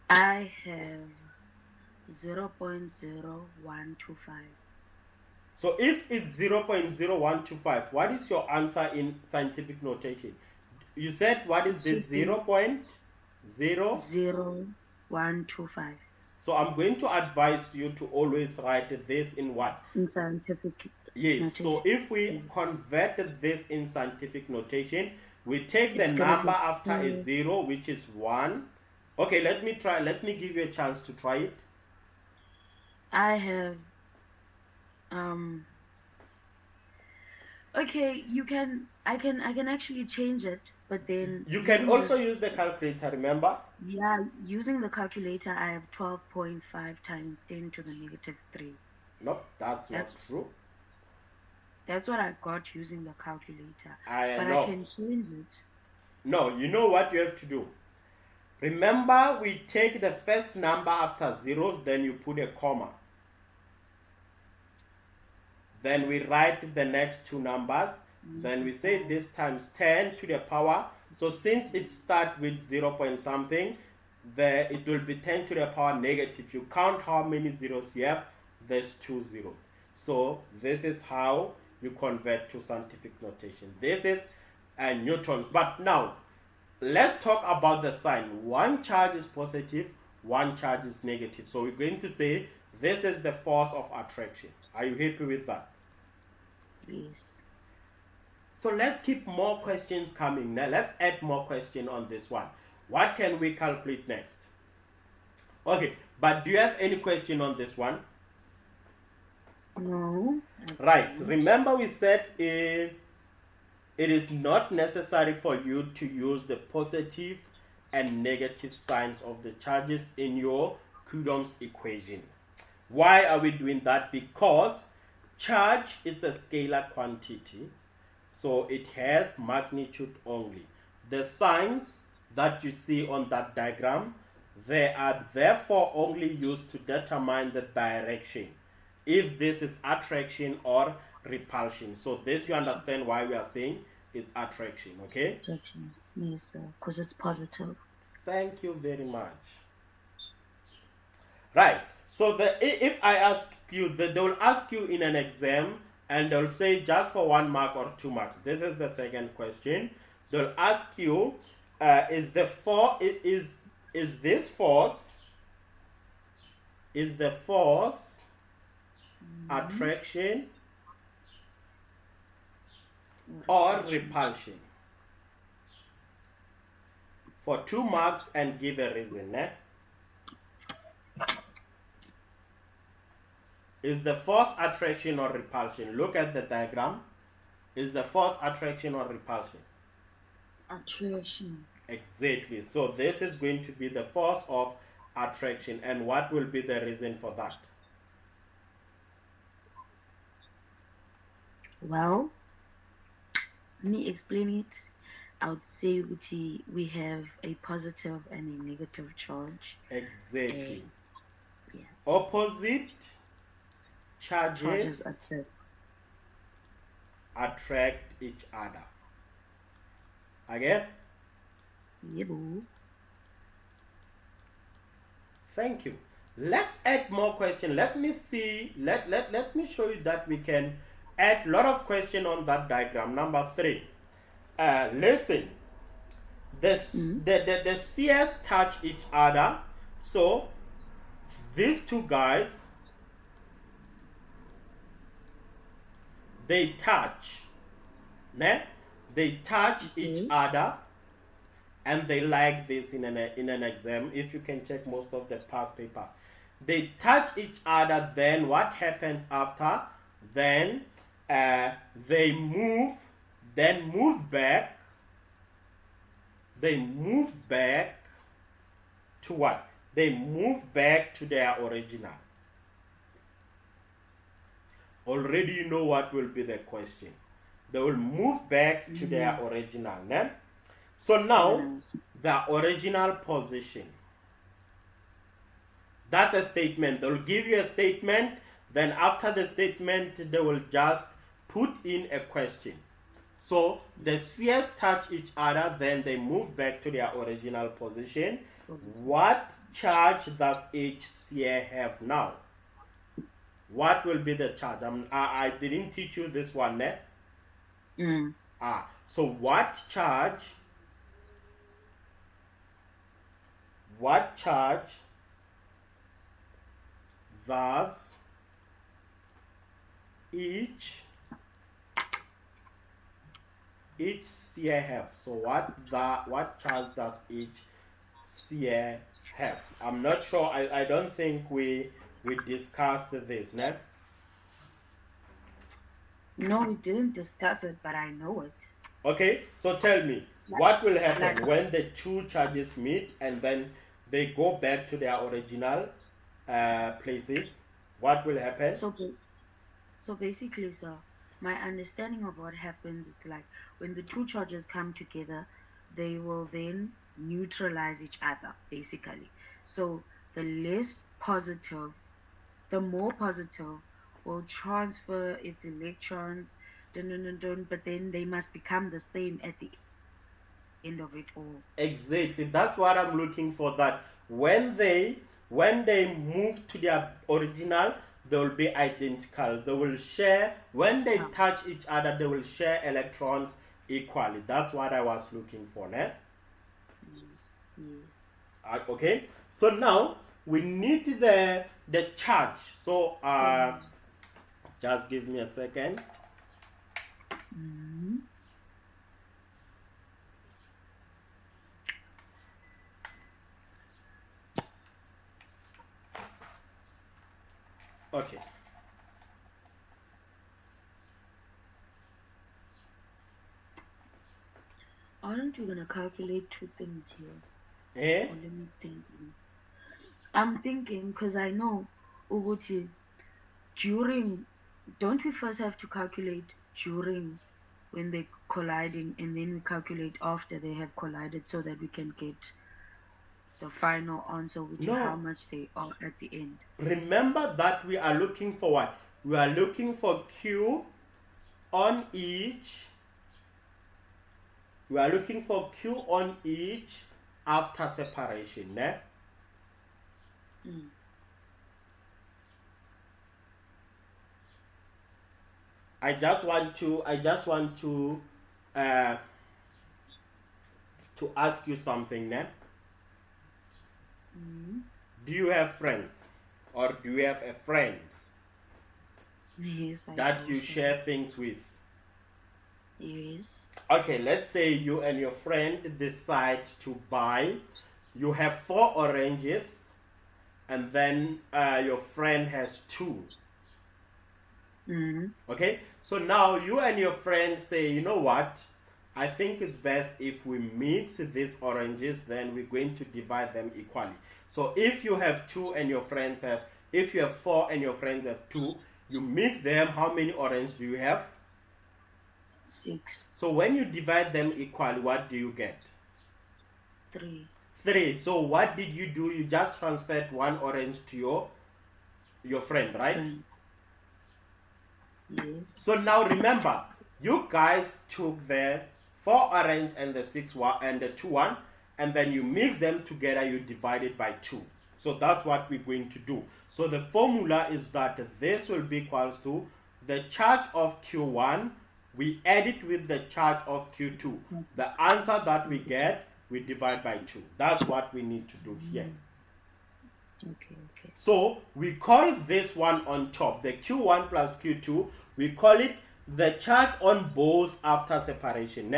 I have 0.0125. So if it's 0.0125, what is your answer in scientific notation? You said what is this 0.0? 0125. So I'm going to advise you to always write this in what? In scientific Yes, notation. so if we convert this in scientific notation, we take the It's gonna number be after a 0, which is 1. Okay, let me give you a chance to try it. I have okay, I can actually change it, but then You can using also this, use the calculator, remember? yeah, using the calculator, I have 12.5 times 10 to the negative 3. Nope, that's not true. That's what I got using the calculator. I But know. I can change it. No, you know what you have to do. Remember, we take the first number after zeros, then you put a comma. Then we write the next two numbers. Then we say this times 10 to the power. So since it starts with 0 point something, it will be 10 to the power negative. You count how many zeros you have, there's 2 zeros. So this is how you convert to scientific notation. This is newtons. But now, let's talk about the sign. One charge is positive, one charge is negative. So we're going to say this is the force of attraction. Are you happy with that? Yes. So let's keep more questions coming. Now let's add more questions on this one. What can we calculate next? Okay, but do you have any question on this one? No. Right. Remember we said it is not necessary for you to use the positive and negative signs of the charges in your Coulomb's equation. Why are we doing that? Because charge is a scalar quantity, so it has magnitude only. The signs that you see on that diagram, they are therefore only used to determine the direction, if this is attraction or repulsion. So this, you understand why we are saying it's attraction, okay? Attraction. Yes, sir, because it's positive. Thank you very much. Right. So if I ask you, they will ask you in an exam, and they'll say just for 1 mark or 2 marks. This is the second question. They'll ask you, is this force attraction or repulsion? For 2 marks, and give a reason. Eh? Is the force attraction or repulsion? Look at the diagram. Is the force attraction or repulsion? Attraction. Exactly. So this is going to be the force of attraction. And what will be the reason for that? Well, let me explain it. I would say we have a positive and a negative charge. Exactly. Yeah. Opposite Charges attract each other. Again? Yeah. Thank you. Let's add more questions. Let me see. Let me show you that we can add a lot of questions on that diagram. Number 3. Listen. The spheres touch each other. So these two guys, they touch, ne? They touch each Okay. other, and they like this in an exam. If you can check most of the past papers, they touch each other. Then what happens after? Then they move, then move back. They move back to what? They move back to their original. Already you know what will be the question. They will move back to their original. Ne? So now, Yes. the original position. That's a statement. They'll give you a statement. Then after the statement, they will just put in a question. So the spheres touch each other, then they move back to their original position. What charge does each sphere have now? What will be the charge? I didn't teach you this one, eh? So what charge does each sphere have? So what charge does each sphere have? I'm not sure. I don't think we discussed this, ne? No, we didn't discuss it, but I know it. Okay, so tell me, what will happen Like, when the two charges meet and then they go back to their original places? What will happen? so basically, sir, my understanding of what happens, it's like when the two charges come together, they will then neutralize each other, basically. So the less positive, the more positive will transfer its electrons, dun, dun, dun, dun, but then they must become the same at the end of it all. Exactly. That's what I'm looking for. That when they move to their original, they will be identical. They will share when they Yeah. touch each other. They will share electrons equally. That's what I was looking for, ne? Yes. Yes. Okay. So now we need the charge. So just give me a second. Mm-hmm. Okay. Aren't we gonna calculate two things here? Eh? Or let me think. I'm thinking because I know Uguti during. Don't we first have to calculate during when they're colliding, and then we calculate after they have collided so that we can get the final answer, which is how No. much they are at the end. Remember that we are looking for what? We are looking for Q on each. We are looking for Q on each after separation, ne? Mm. I just want uh, to ask you something, ne? Mm. Do you have friends, or do you have a friend Yes, I that do, you sir. share things with? Yes. Okay, let's say you and your friend decide to buy. You have 4 oranges, and then your friend has 2. Mm. Okay, so now you and your friend say, you know what? I think it's best if we mix these oranges, then we're going to divide them equally. So if you have 2 and your friends have, if you have 4 and your friends have 2, you mix them. How many oranges do you have? 6. So when you divide them equally, what do you get? 3. 3. So what did you do? You just transferred 1 orange to your friend, right? Friend. Yes. So now remember, you guys took the 4 orange and the 6 one and the 2 1, and then you mix them together, you divide it by 2. So that's what we're going to do. So the formula is that this will be equals to the charge of Q1, we add it with the charge of Q2. The answer that we get, we divide by 2. That's what we need to do here. Okay. So we call this one on top, the Q1 plus Q2, we call it the charge on both after separation.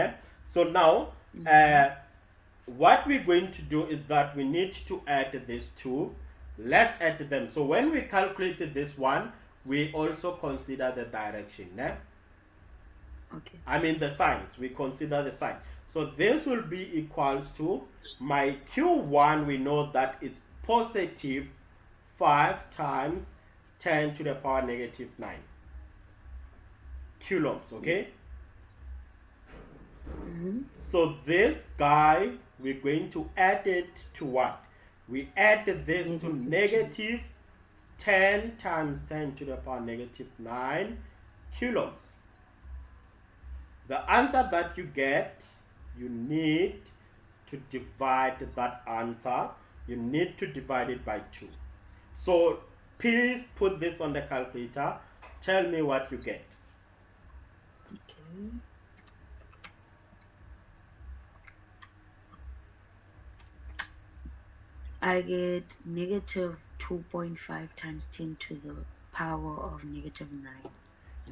So now, what we're going to do is that we need to add these two. Let's add them. So when we calculated this one, we also consider the direction. Okay. I mean the signs. We consider the sign. So this will be equals to my Q1. We know that it's positive 5 times 10 to the power negative 9 coulombs. Okay. So this guy, we're going to add it to what? We add this to negative 10 times 10 to the power negative 9 coulombs. The answer that you get, you need to divide that answer. You need to divide it by 2. So please put this on the calculator. Tell me what you get. Okay. I get negative 2.5 times 10 to the power of negative 9.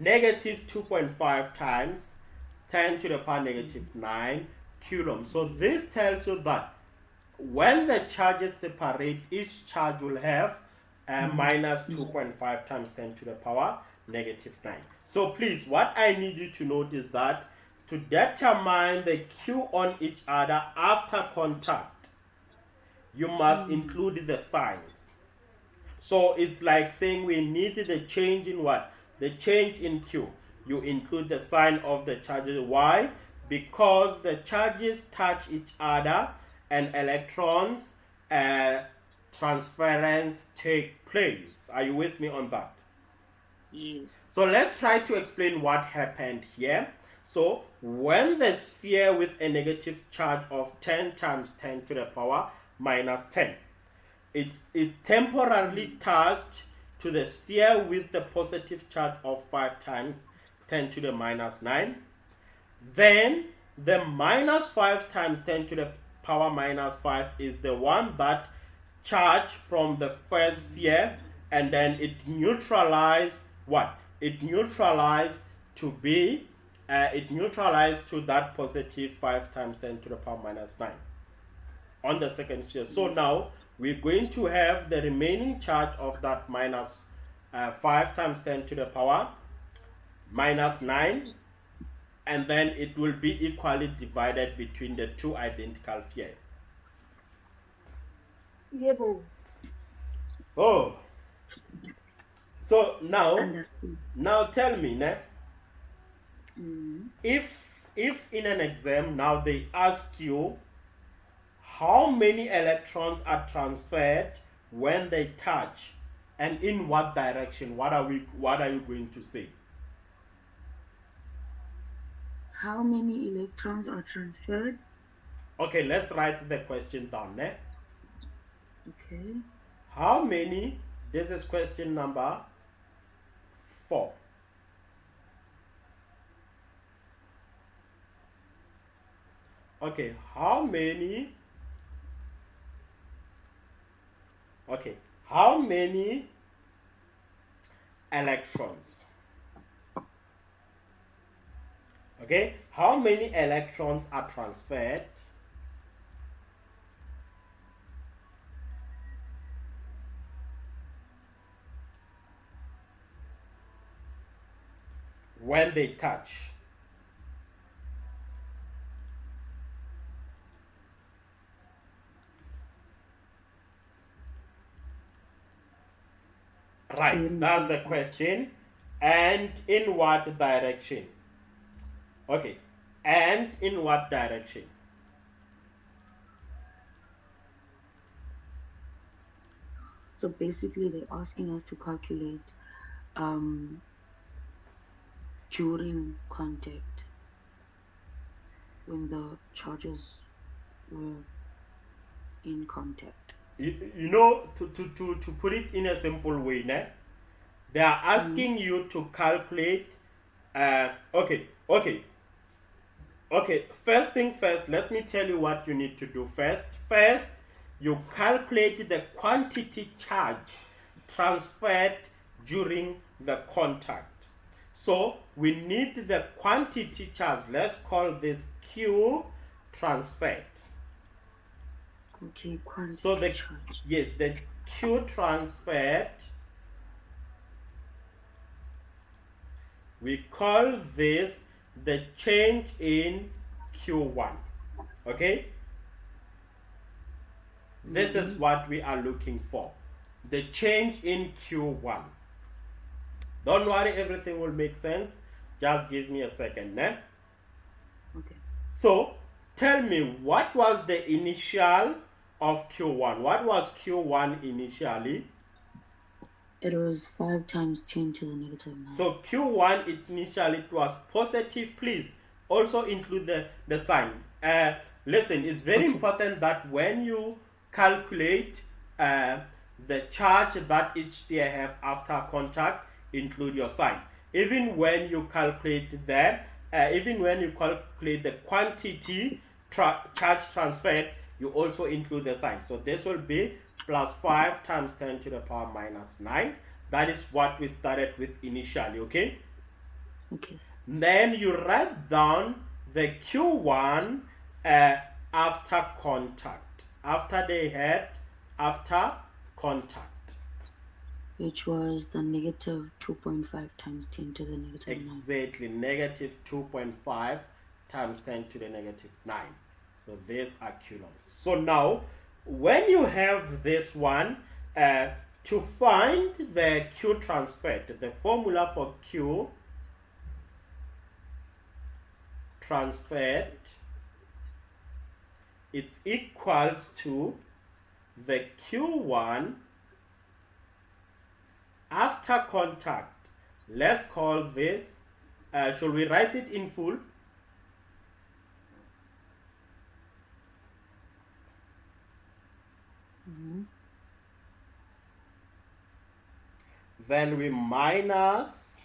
Negative 2.5 times 10 to the power negative 9 coulombs. So this tells you that when the charges separate, each charge will have minus 2.5 times 10 to the power negative 9. So please, what I need you to note is that to determine the Q on each other after contact, you must include the signs. So it's like saying we need the change in what? The change in Q. You include the sign of the charges. Why? Because the charges touch each other and electrons transference take place. Are you with me on that? Yes. So let's try to explain what happened here. So when the sphere with a negative charge of 10 times 10 to the power minus 10, it's temporarily touched to the sphere with the positive charge of 5 times 10 to the minus 9. Then the minus 5 times 10 to the power minus 5 is the one that charge from the first sphere, and then it neutralized what? It neutralized to be, it neutralized to that positive 5 times 10 to the power minus 9 on the second sphere. So now we're going to have the remaining charge of that minus 5 times 10 to the power minus 9, and then it will be equally divided between the two identical spheres. Yeah. Oh, so now, Understood. now tell me, if in an exam now they ask you how many electrons are transferred when they touch and in what direction, what are you going to say? How many electrons are transferred? Okay, let's write the question down. Okay. How many, this is question number 4. Okay, how many electrons? Okay, how many electrons are transferred when they touch? Right, that's the question. And in what direction? Okay, and in what direction? So basically, they're asking us to calculate during contact when the charges were in contact. You know, to put it in a simple way, they are asking you to calculate. Okay. First thing first, let me tell you what you need to do first. First, you calculate the quantity charge transferred during the contact. So we need the quantity charge. Let's call this Q transferred. Okay, quantity So charge. yes, the Q transferred, we call this the change in Q1. Okay? This is what we are looking for. The change in Q1. Don't worry, everything will make sense. Just give me a second, né? Okay. So, tell me, what was the initial of Q1? What was Q1 initially? It was 5 times 10 to the negative 9. So Q1 initially it was positive. Please also include the sign. Listen, it's very important that when you calculate the charge that each sphere have after contact, include your sign. Even when you calculate the quantity charge transferred, you also include the sign. So this will be plus 5 times 10 to the power minus 9. That is what we started with initially, okay? Okay. Then you write down the Q1 after contact. After contact. Which was the negative 2.5 times 10 to the negative 9. Exactly, negative 2.5 times 10 to the negative 9. So these are coulombs. So now, when you have this one, to find the Q transferred, the formula for Q transferred, it's equals to the Q1 after contact. Let's call this, shall we write it in full? Then we minus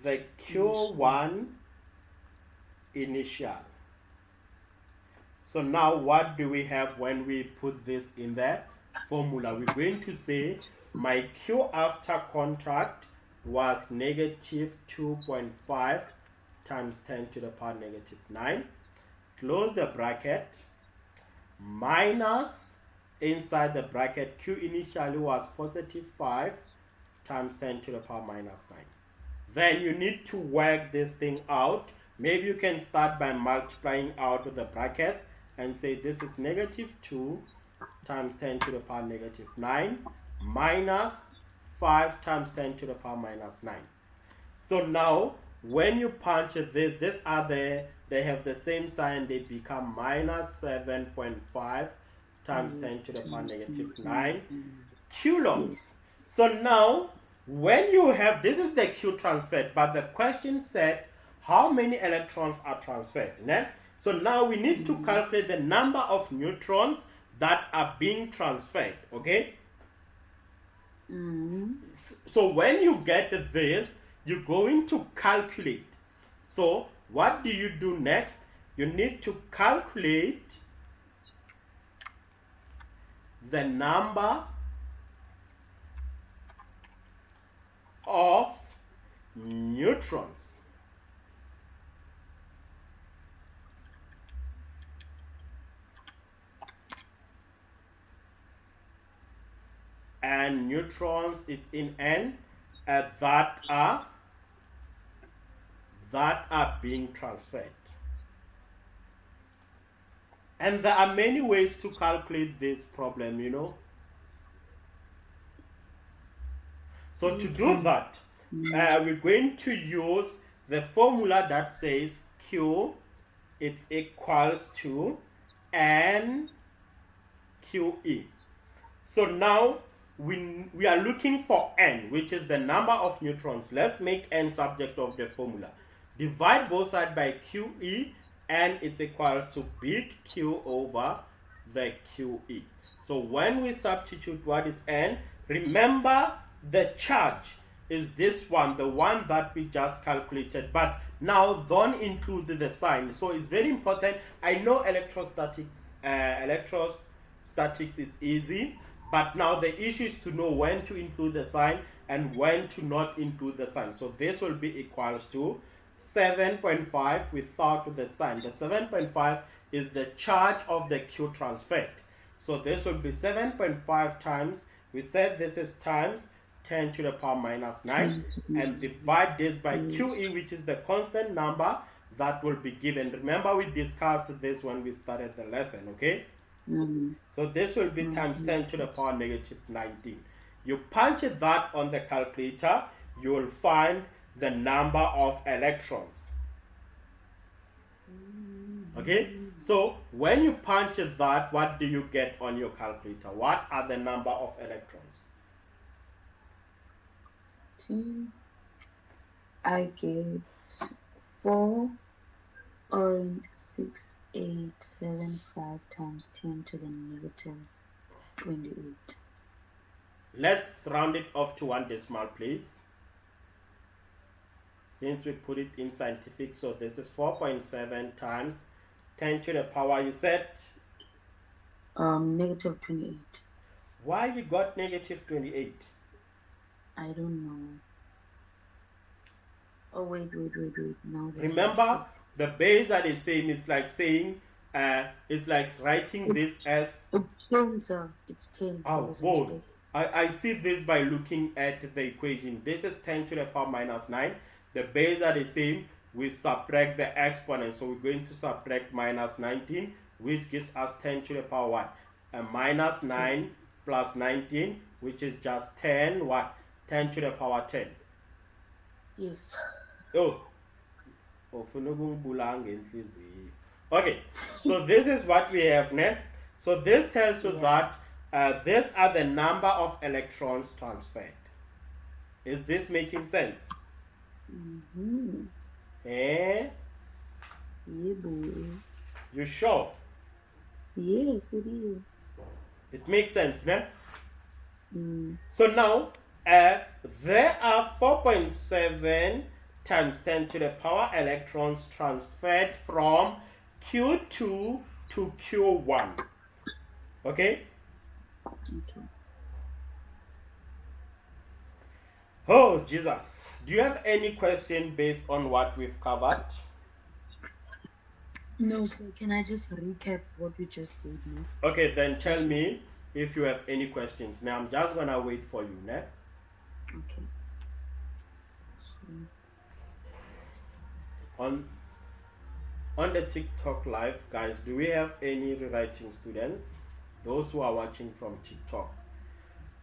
the Q1 initial. So now what do we have when we put this in the formula? We're going to say my Q after contact was negative 2.5 times 10 to the power negative 9. Close the bracket. Minus, inside the bracket, Q initially was positive 5 times 10 to the power minus 9. Then you need to work this thing out. Maybe you can start by multiplying out the brackets and say this is negative 2 times 10 to the power negative 9 minus 5 times 10 to the power minus 9. So now, when you punch this, they have the same sign, they become minus 7.5 times 10 to the power negative 9 coulombs. So now, when you have, this is the Q transferred, but the question said, how many electrons are transferred? Né? So now we need to calculate the number of neutrons that are being transferred, okay? So when you get this, you're going to calculate. So what do you do next? You need to calculate the number of neutrons. And neutrons, it's in N, that are being transferred. And there are many ways to calculate this problem, you know. So to do that, we're going to use the formula that says Q, it's equals to N QE. So now we are looking for N, which is the number of neutrons. Let's make N subject of the formula. Divide both sides by QE, and it's equals to big Q over the QE. So when we substitute what is N, remember the charge is this one, the one that we just calculated, but now don't include the sign. So it's very important. I know electrostatics is easy, But now the issue is to know when to include the sign and when to not include the sign. So this will be equals to 7.5 without the sign. The 7.5 is the charge of the Q transferred. So this will be 7.5 times, we said this is times 10 to the power minus 9, and divide this by QE, which is the constant number that will be given. Remember, we discussed this when we started the lesson, okay? So this will be times 10 to the power negative 19. You punch that on the calculator, you will find the number of electrons. Okay, so when you punch that, what do you get on your calculator? What are the number of electrons? I get 4.6875 times 10 to the negative 28. Let's round it off to one decimal, please. Since we put it in scientific, so this is 4.7 times 10 to the power, you said? Negative 28. Why you got negative 28? I don't know. Oh, wait. No, remember, the base are the same. It's like saying, it's like writing this as... It's 10, sir. It's 10. Oh, whoa. I see this by looking at the equation. This is 10 to the power minus 9. The base are the same. We subtract the exponent. So we're going to subtract minus 19, which gives us 10 to the power what? Minus 9 plus 19, which is just 10 what? 10 to the power 10. Yes. Oh. Okay, so this is what we have now. So this tells you that these are the number of electrons transferred. Is this making sense? Eh? Yeah, boy. You sure? Yes, it is. It makes sense, no? So now, there are 4.7 times 10 to the power electrons transferred from Q2 to Q1. Okay? Okay. Oh, Jesus. Do you have any question based on what we've covered? No, sir. Can I just recap what we just did now? Okay, then tell me if you have any questions. Now, I'm just going to wait for you, ne? Okay. On the TikTok live, guys, do we have any rewriting students? Those who are watching from TikTok,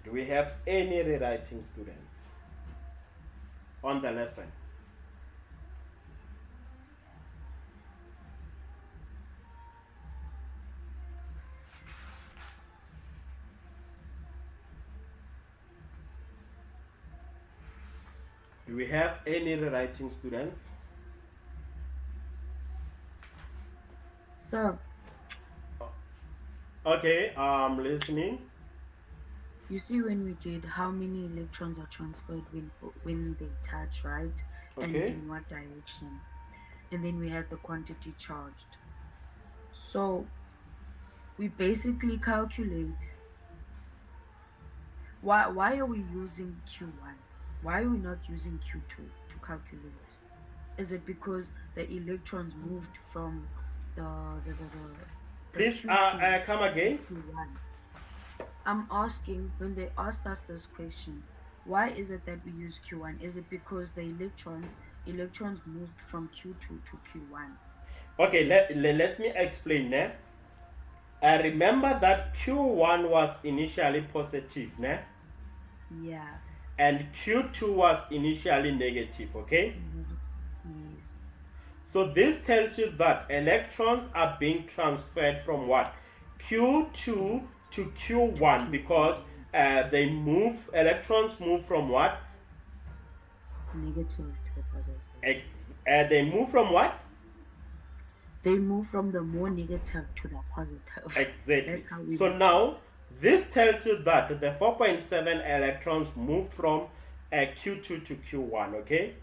do we have any rewriting students on the lesson? Do we have any rewriting students? Sir. Okay, I'm listening. You see, when we did how many electrons are transferred when they touch, right? Okay. And in what direction? And then we had the quantity charged. So we basically calculate. Why are we using Q1? Why are we not using Q2 to calculate? Is it because the electrons moved from the Please come again. Q1? I'm asking, when they asked us this question, why is it that we use Q1? Is it because the electrons moved from Q2 to Q1? Okay, let me explain that. I remember that Q1 was initially positive, né? Yeah. And Q2 was initially negative, okay? Yes. So this tells you that electrons are being transferred from what? Q2 to Q1 because electrons move from what? Negative to positive. They move from what? They move from the more negative to the positive. Exactly. So now, this tells you that the 4.7 electrons moved from Q2 to Q1, okay?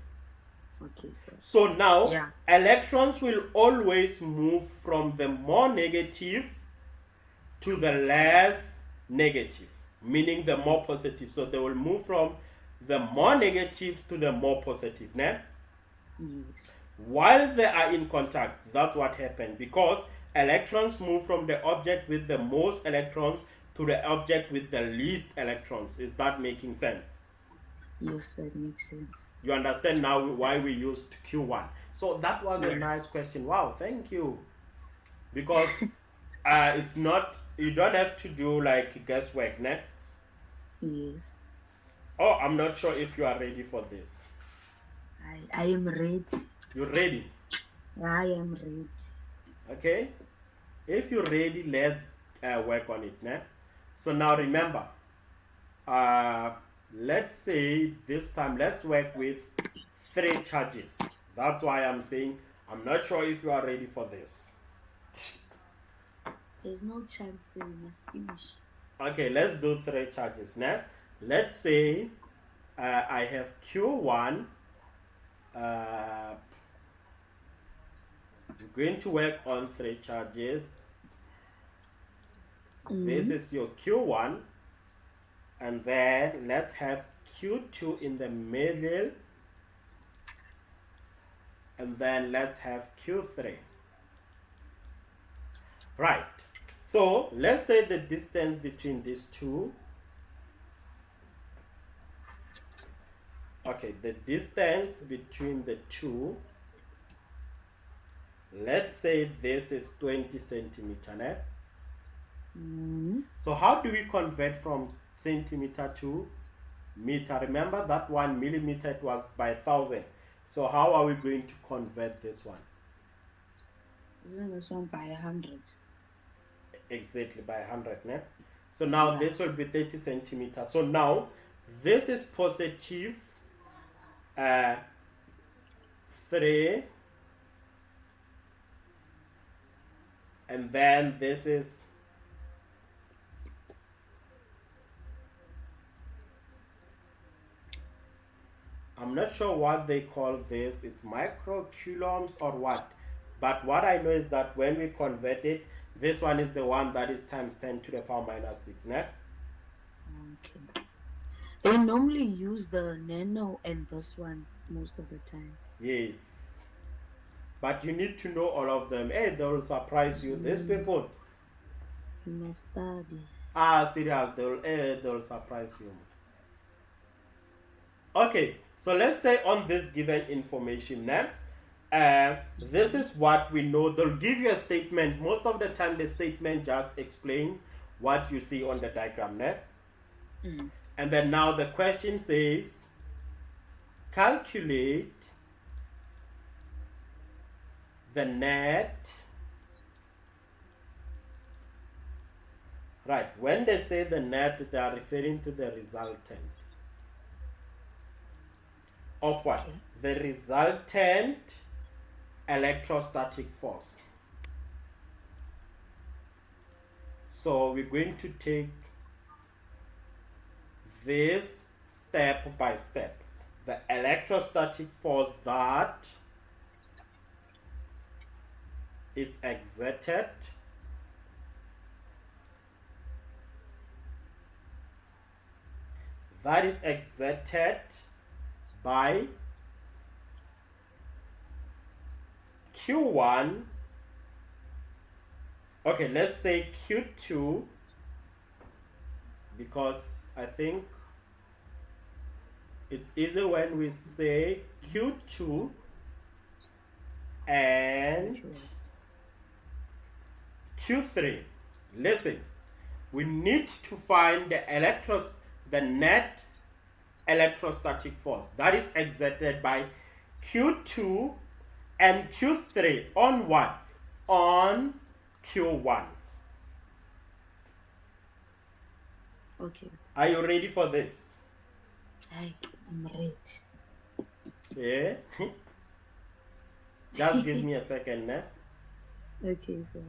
Okay, sir. So now, electrons will always move from the more negative to the less negative. meaning the more positive. So they will move from the more negative to the more positive. Né? Yes. While they are in contact, that's what happened, because electrons move from the object with the most electrons to the object with the least electrons. Is that making sense? Yes, that makes sense. You understand now why we used Q1. So that was a Yeah. nice question. Wow, thank you. Because it's not, you don't have to do like guesswork, ne? Yes. Oh, I'm not sure if you are ready for this. I am ready. You ready? I am ready. Okay? If you're ready, let's work on it, ne? So now remember, uh, let's say this time let's work with 3 charges. That's why I'm saying I'm not sure if you are ready for this. There's no chance, so we must finish. Okay, let's do 3 charges now. Let's say I have Q1. I'm going to work on 3 charges. This is your Q1, and then let's have Q2 in the middle, and then let's have Q3. Right, so let's say the distance between these two. Okay, the distance between the two, let's say this is 20 centimeter. Né? So how do we convert from centimeter to meter? Remember that 1 millimeter it was by 1,000. So how are we going to convert this one? Isn't this one by 100? Exactly, by 100. Né? So now this will be 30 centimeters. So now this is positive 3, and then this is I'm not sure what they call this. It's microcoulombs or what. But what I know is that when we convert it, this one is the one that is times 10 to the power minus 6. Né? Okay. They normally use the nano and this one most of the time. Yes. But you need to know all of them. Hey, they will surprise you. These people. You must study. Serious. They will surprise you. Okay. So let's say on this given information now, this is what we know. They'll give you a statement. Most of the time, the statement just explain what you see on the diagram. Né? And then now the question says, calculate the net. Right. When they say the net, they are referring to the resultant. Of what? Okay. The resultant electrostatic force. So we're going to take this step by step. The electrostatic force that is exerted by Q1. Okay, let's say Q2, because I think it's easy when we say Q2 and Q3. Listen, we need to find the net electrostatic force that is exerted by Q2 and Q3 on what? On Q1. Okay. Are you ready for this? I'm ready. Yeah. Just give me a second, né? Okay, sir.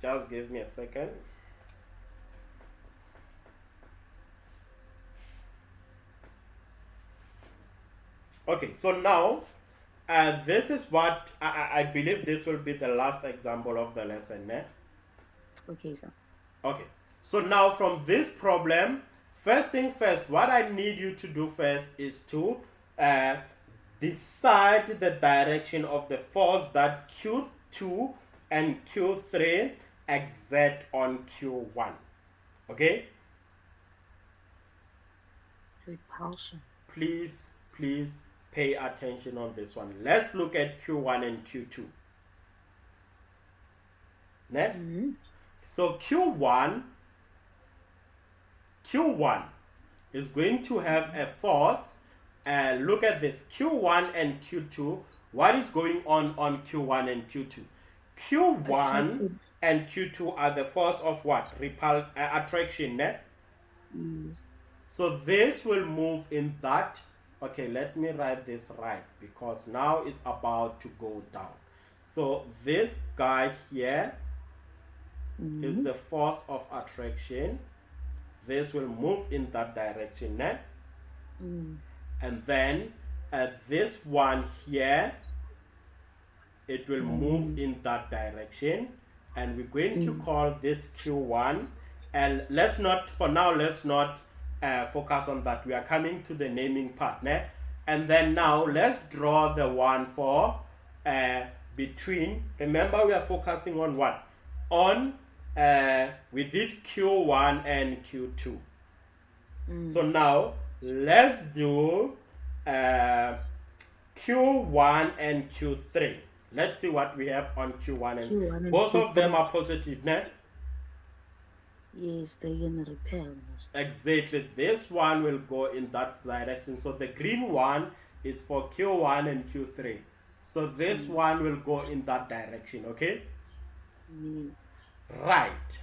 Just give me a second. Okay, so now this is what I believe this will be the last example of the lesson, né? Okay, sir. Okay, So now from this problem, first thing first, what I need you to do first is to decide the direction of the force that Q2 and Q3 exert on Q1. Okay? Repulsion. Please pay attention on this one. Let's look at Q1 and Q2. Mm-hmm. So Q1 is going to have a force. Look at this, Q1 and Q2. What is going on Q1 and Q2? Q1 and Q2 are the force of what? Attraction. Yes. So this will move in that. Okay, let me write this right, because now it's about to go down. So this guy here is the force of attraction. This will move in that direction. And then this one here, it will move in that direction, and we're going to call this Q1. And let's not focus on that. We are coming to the naming part. And then now let's draw the one for between. Remember, we are focusing on what? On we did Q1 and Q2. So now let's do Q1 and Q3. Let's see what we have on Q1 and both of them are positive, né? Yes, they're gonna repel. Exactly. This one will go in that direction. So the green one is for Q1 and Q3. So this one will go in that direction, okay? Yes. Right.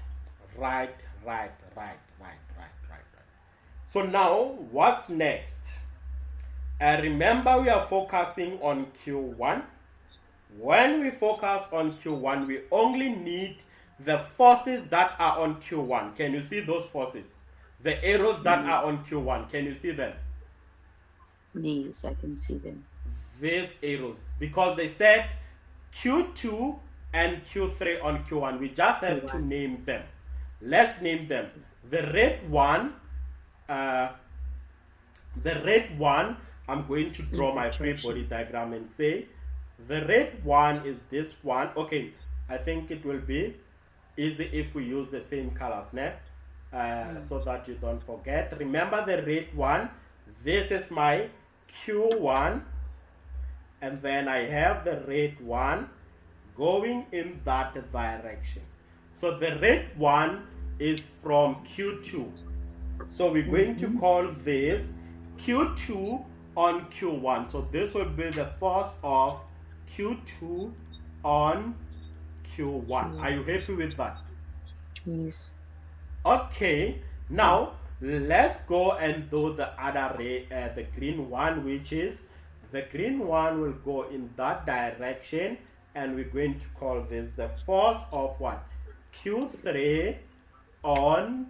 So now, what's next? Remember, we are focusing on Q1. When we focus on Q1, we only need the forces that are on Q1. Can you see those forces? The arrows that are on Q1. Can you see them? Yes, I can see them. These arrows. Because they said Q2 and Q3 on Q1. We just have to name them. Let's name them. The red one, I'm going to draw my free body diagram and say the red one is this one. Okay, I think it will be easy if we use the same colors, so that you don't forget. Remember the red one. This is my Q1, and then I have the red one going in that direction. So the red one is from Q2. So we're going to call this Q2 on Q1. So this will be the force of Q2 on Q1. Are you happy with that? Yes. Okay, now let's go and do the other ray, the green one, which is the green one will go in that direction, and we're going to call this the force of what? Q3 on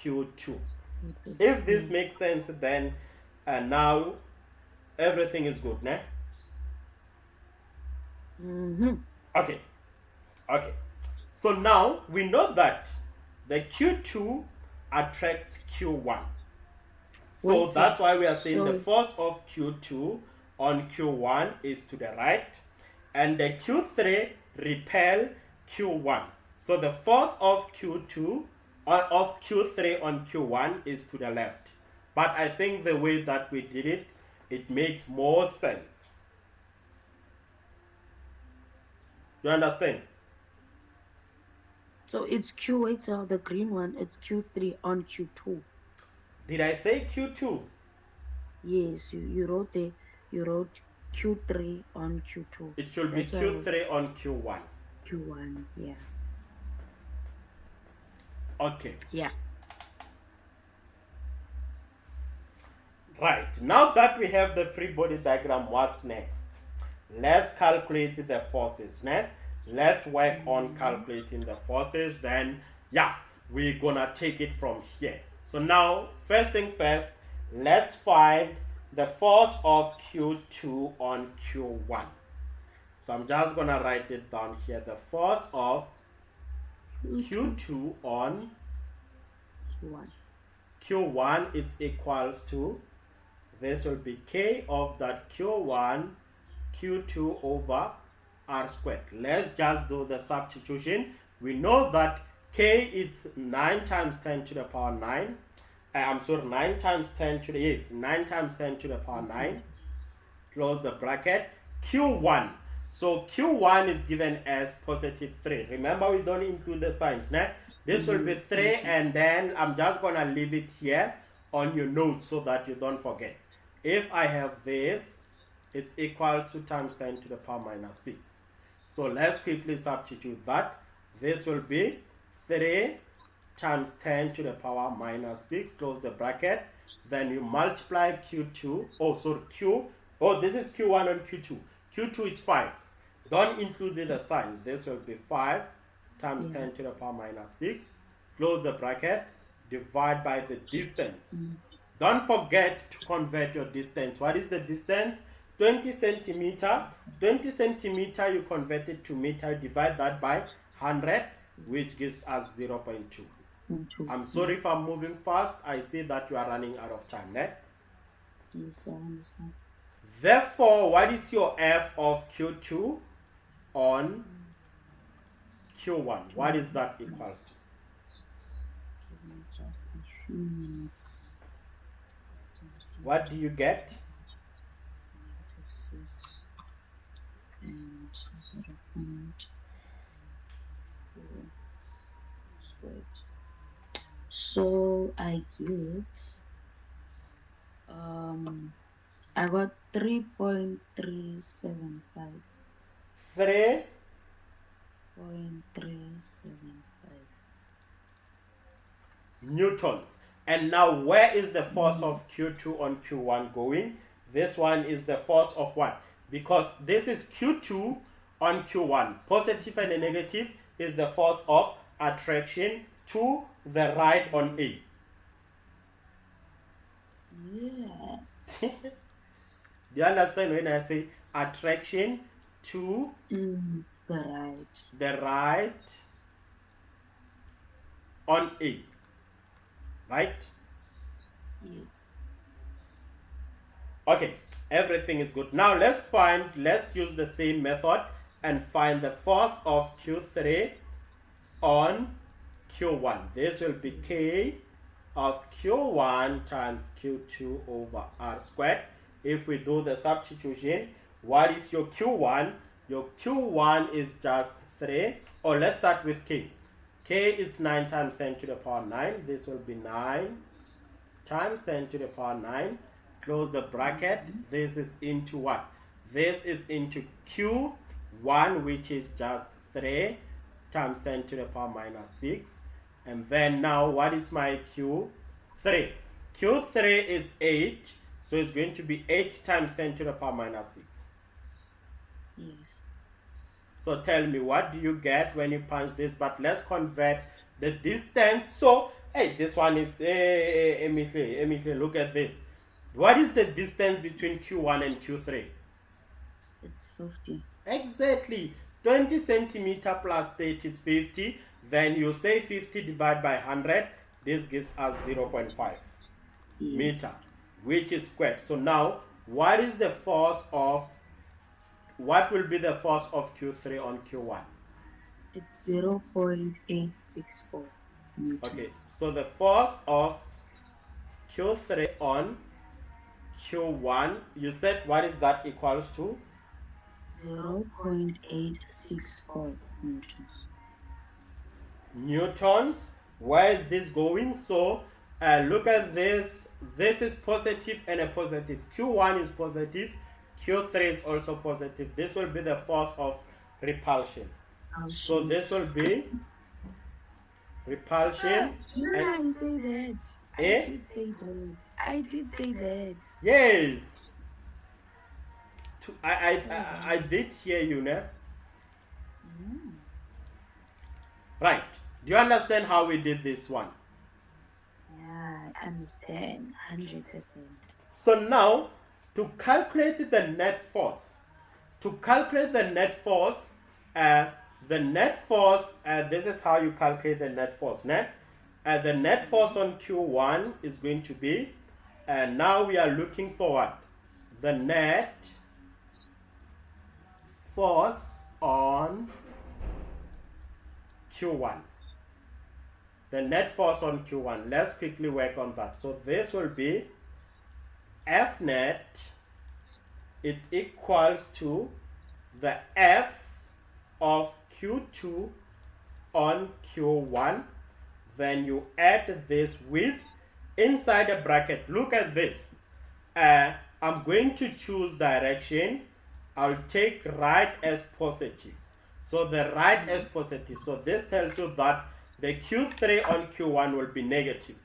Q2. If this makes sense, then now everything is good, né? Okay. So now we know that the Q2 attracts Q1. So that's why we are saying the force of Q2 on Q1 is to the right, and the Q3 repel Q1. So the force of Q2 of Q3 on Q1 is to the left. But I think the way that we did it, it makes more sense. You understand? So it's Q8, so the green one, it's Q3 on Q2. Did I say Q2? Yes, you wrote Q3 on Q2. It should be Q3 on Q1. Q1, yeah. Okay. Yeah. Right. Now that we have the free body diagram, what's next? Let's calculate the forces. Let's work on calculating the forces. Then, yeah, we're gonna take it from here. So now, first thing first, let's find the force of Q2 on Q1. So I'm just gonna write it down here. The force of Q2 on Q1. Q1 is equals to, this will be K of that Q1 Q2 over R squared. Let's just do the substitution. We know that K is 9 times 10 to the power 9. I'm sorry, 9 times 10 to the, yes, 9 times 10 to the power 9. Close the bracket. Q1. So Q1 is given as positive 3. Remember, we don't include the signs. Né? This will be 3, and then I'm just going to leave it here on your notes so that you don't forget. If I have this, it's equal to times 10 to the power minus 6. So let's quickly substitute that. This will be 3 times 10 to the power minus 6. Close the bracket. Then you multiply Q2. Oh, sorry, this is Q1 and Q2. Q2 is 5. Don't include the sign. This will be 5 times 10 to the power minus 6. Close the bracket. Divide by the distance. Don't forget to convert your distance. What is the distance? 20 centimeter. 20 centimeter, you convert it to meter. Divide that by 100, which gives us 0.2. I'm sorry if I'm moving fast. I see that you are running out of time. Né? Yes, I understand. Therefore, what is your F of Q2 on Q1? What is that equals to? Give me just a few minutes. What do you get? -6 and 0.4 squared. So I get I got 3.375. 3 0.375 newtons. And now where is the force of Q2 on Q1 going? This one is the force of what? Because this is Q2 on Q1. Positive and the negative is the force of attraction to the right on A. Yes. Do you understand when I say attraction to the right on A? Right? Yes. Okay, everything is good. Now let's use the same method and find the force of Q3 on Q1. This will be K of Q1 times Q2 over R squared. If we do the substitution, what is your Q1? Your Q1 is just 3. Or let's start with K. K is 9 times 10 to the power 9. This will be 9 times 10 to the power 9. Close the bracket. This is into what? This is into Q1, which is just 3 times 10 to the power minus 6. And then now, what is my Q3? Q3 is 8. So it's going to be 8 times 10 to the power minus 6. Yes. So tell me, what do you get when you punch this? But let's convert the distance. So, hey, this one is, Emily, look at this. What is the distance between Q1 and Q3? It's 50. Exactly. 20 centimeter plus 30 is 50. Then you say 50 divided by 100. This gives us 0.5 meter, which is squared. So now, what is the force of, what will be the force of Q3 on Q1? It's 0.864 newtons. Okay, so the force of Q3 on Q1, you said what is that equals to? 0.864 newtons. Newtons. Where is this going? So look at this. This is positive and a positive. Q1 is positive. Q3 is also positive. This will be the force of repulsion. So this will be repulsion. I say that. I did say that. I did say that. Yes. I did hear you, ne? Right. Do you understand how we did this one? Yeah, I understand 100%. So now, to calculate the net force, this is how you calculate the net force. Né? The net force on Q1 is going to be, and now we are looking for what? The net force on Q1. The net force on Q1. Let's quickly work on that. So this will be F net, it equals to the F of Q2 on Q1. Then you add this with inside a bracket. Look at this. I'm going to choose direction. I'll take right as positive. So the right as positive. So this tells you that the Q3 on Q1 will be negative.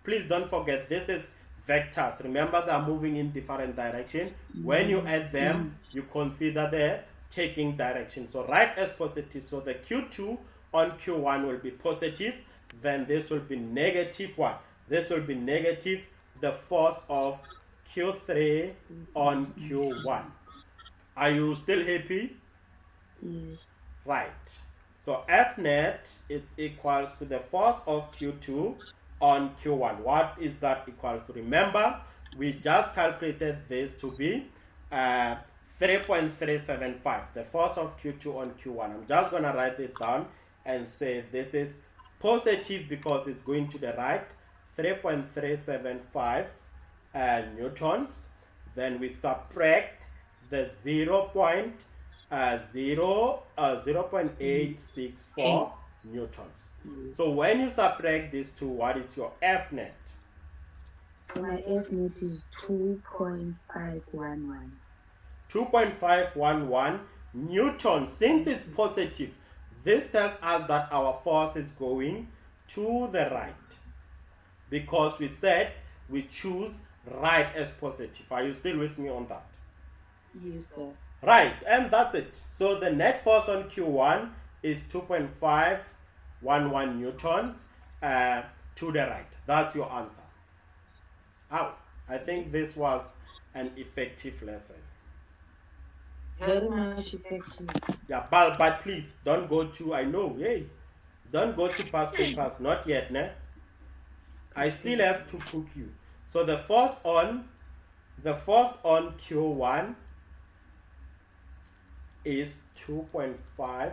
Please don't forget, this is vectors. Remember, they are moving in different direction. When you add them, you consider the taking direction. So right as positive. So the Q2 on Q1 will be positive. Then this will be negative what? This will be negative the force of Q3 on Q1. Are you still happy? Yes. Right. So F net is equals to the force of Q2 on Q1. What is that equals to? Remember, we just calculated this to be 3.375. The force of Q2 on Q1. I'm just going to write it down and say this is positive because it's going to the right. 3.375 newtons. Then we subtract the 0.864 newtons. So when you subtract these two, what is your F net? So my F net is 2.511. 2.511 newtons. Since it's positive, this tells us that our force is going to the right. Because we said we choose right as positive. Are you still with me on that? Yes, sir. Right, and that's it. So the net force on Q1 is 2.511 newtons to the right. That's your answer. Ow, I think this was an effective lesson. Very much effective. Yeah, but please don't go to, I know, hey, don't go to past papers, not yet, ne? I still have to cook you. So the force on Q1 is 2.5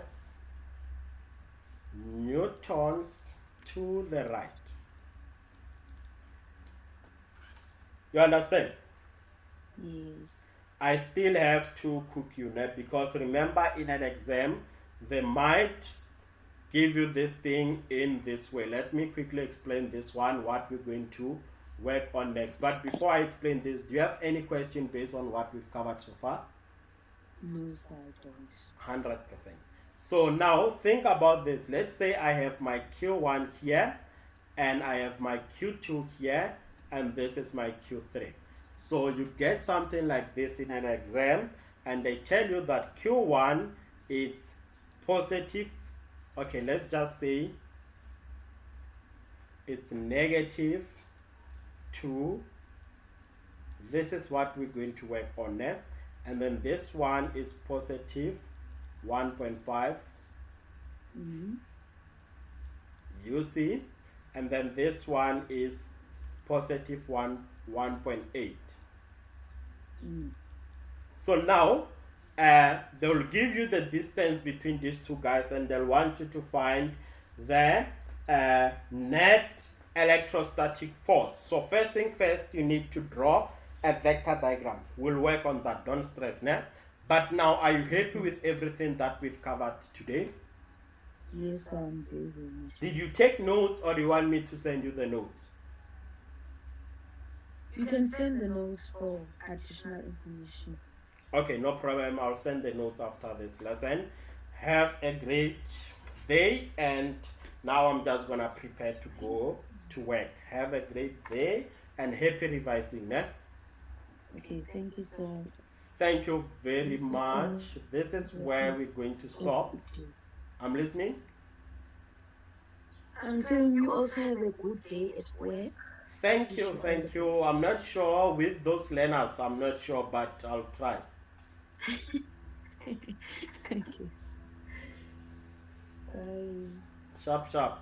newtons to the right. You understand? Yes. I still have to cook you, ne? Because remember, in an exam, they might give you this thing in this way. Let me quickly explain this one, what we're going to work on next. But before I explain this, do you have any question based on what we've covered so far? No, sir, I don't. 100%. So now think about this. Let's say I have my Q1 here and I have my Q2 here and this is my Q3. So you get something like this in an exam and they tell you that Q1 is positive. Okay, let's just say it's negative 2. This is what we're going to work on now. And then this one is positive 1.5. You see? And then this one is positive 1.8. So now they will give you the distance between these two guys and they'll want you to find the net electrostatic force. So first thing first, you need to draw a vector diagram. We'll work on that, don't stress now. But now, are you happy with everything that we've covered today? Yes, I'm very, very much. Did you take notes or do you want me to send you the notes? You can send the notes for additional information. Okay, no problem. I'll send the notes after this lesson. Have a great day, and now I'm just gonna prepare to go to work. Have a great day and happy revising, eh? Okay, thank you, sir. Thank you very Thank you so much. much. This is where we're going to stop. I'm listening. I'm saying you also have a good day at work. Thank you, thank you. I'm not sure with those learners, I'm not sure, but I'll try. Thank you. Bye. Sharp, sharp.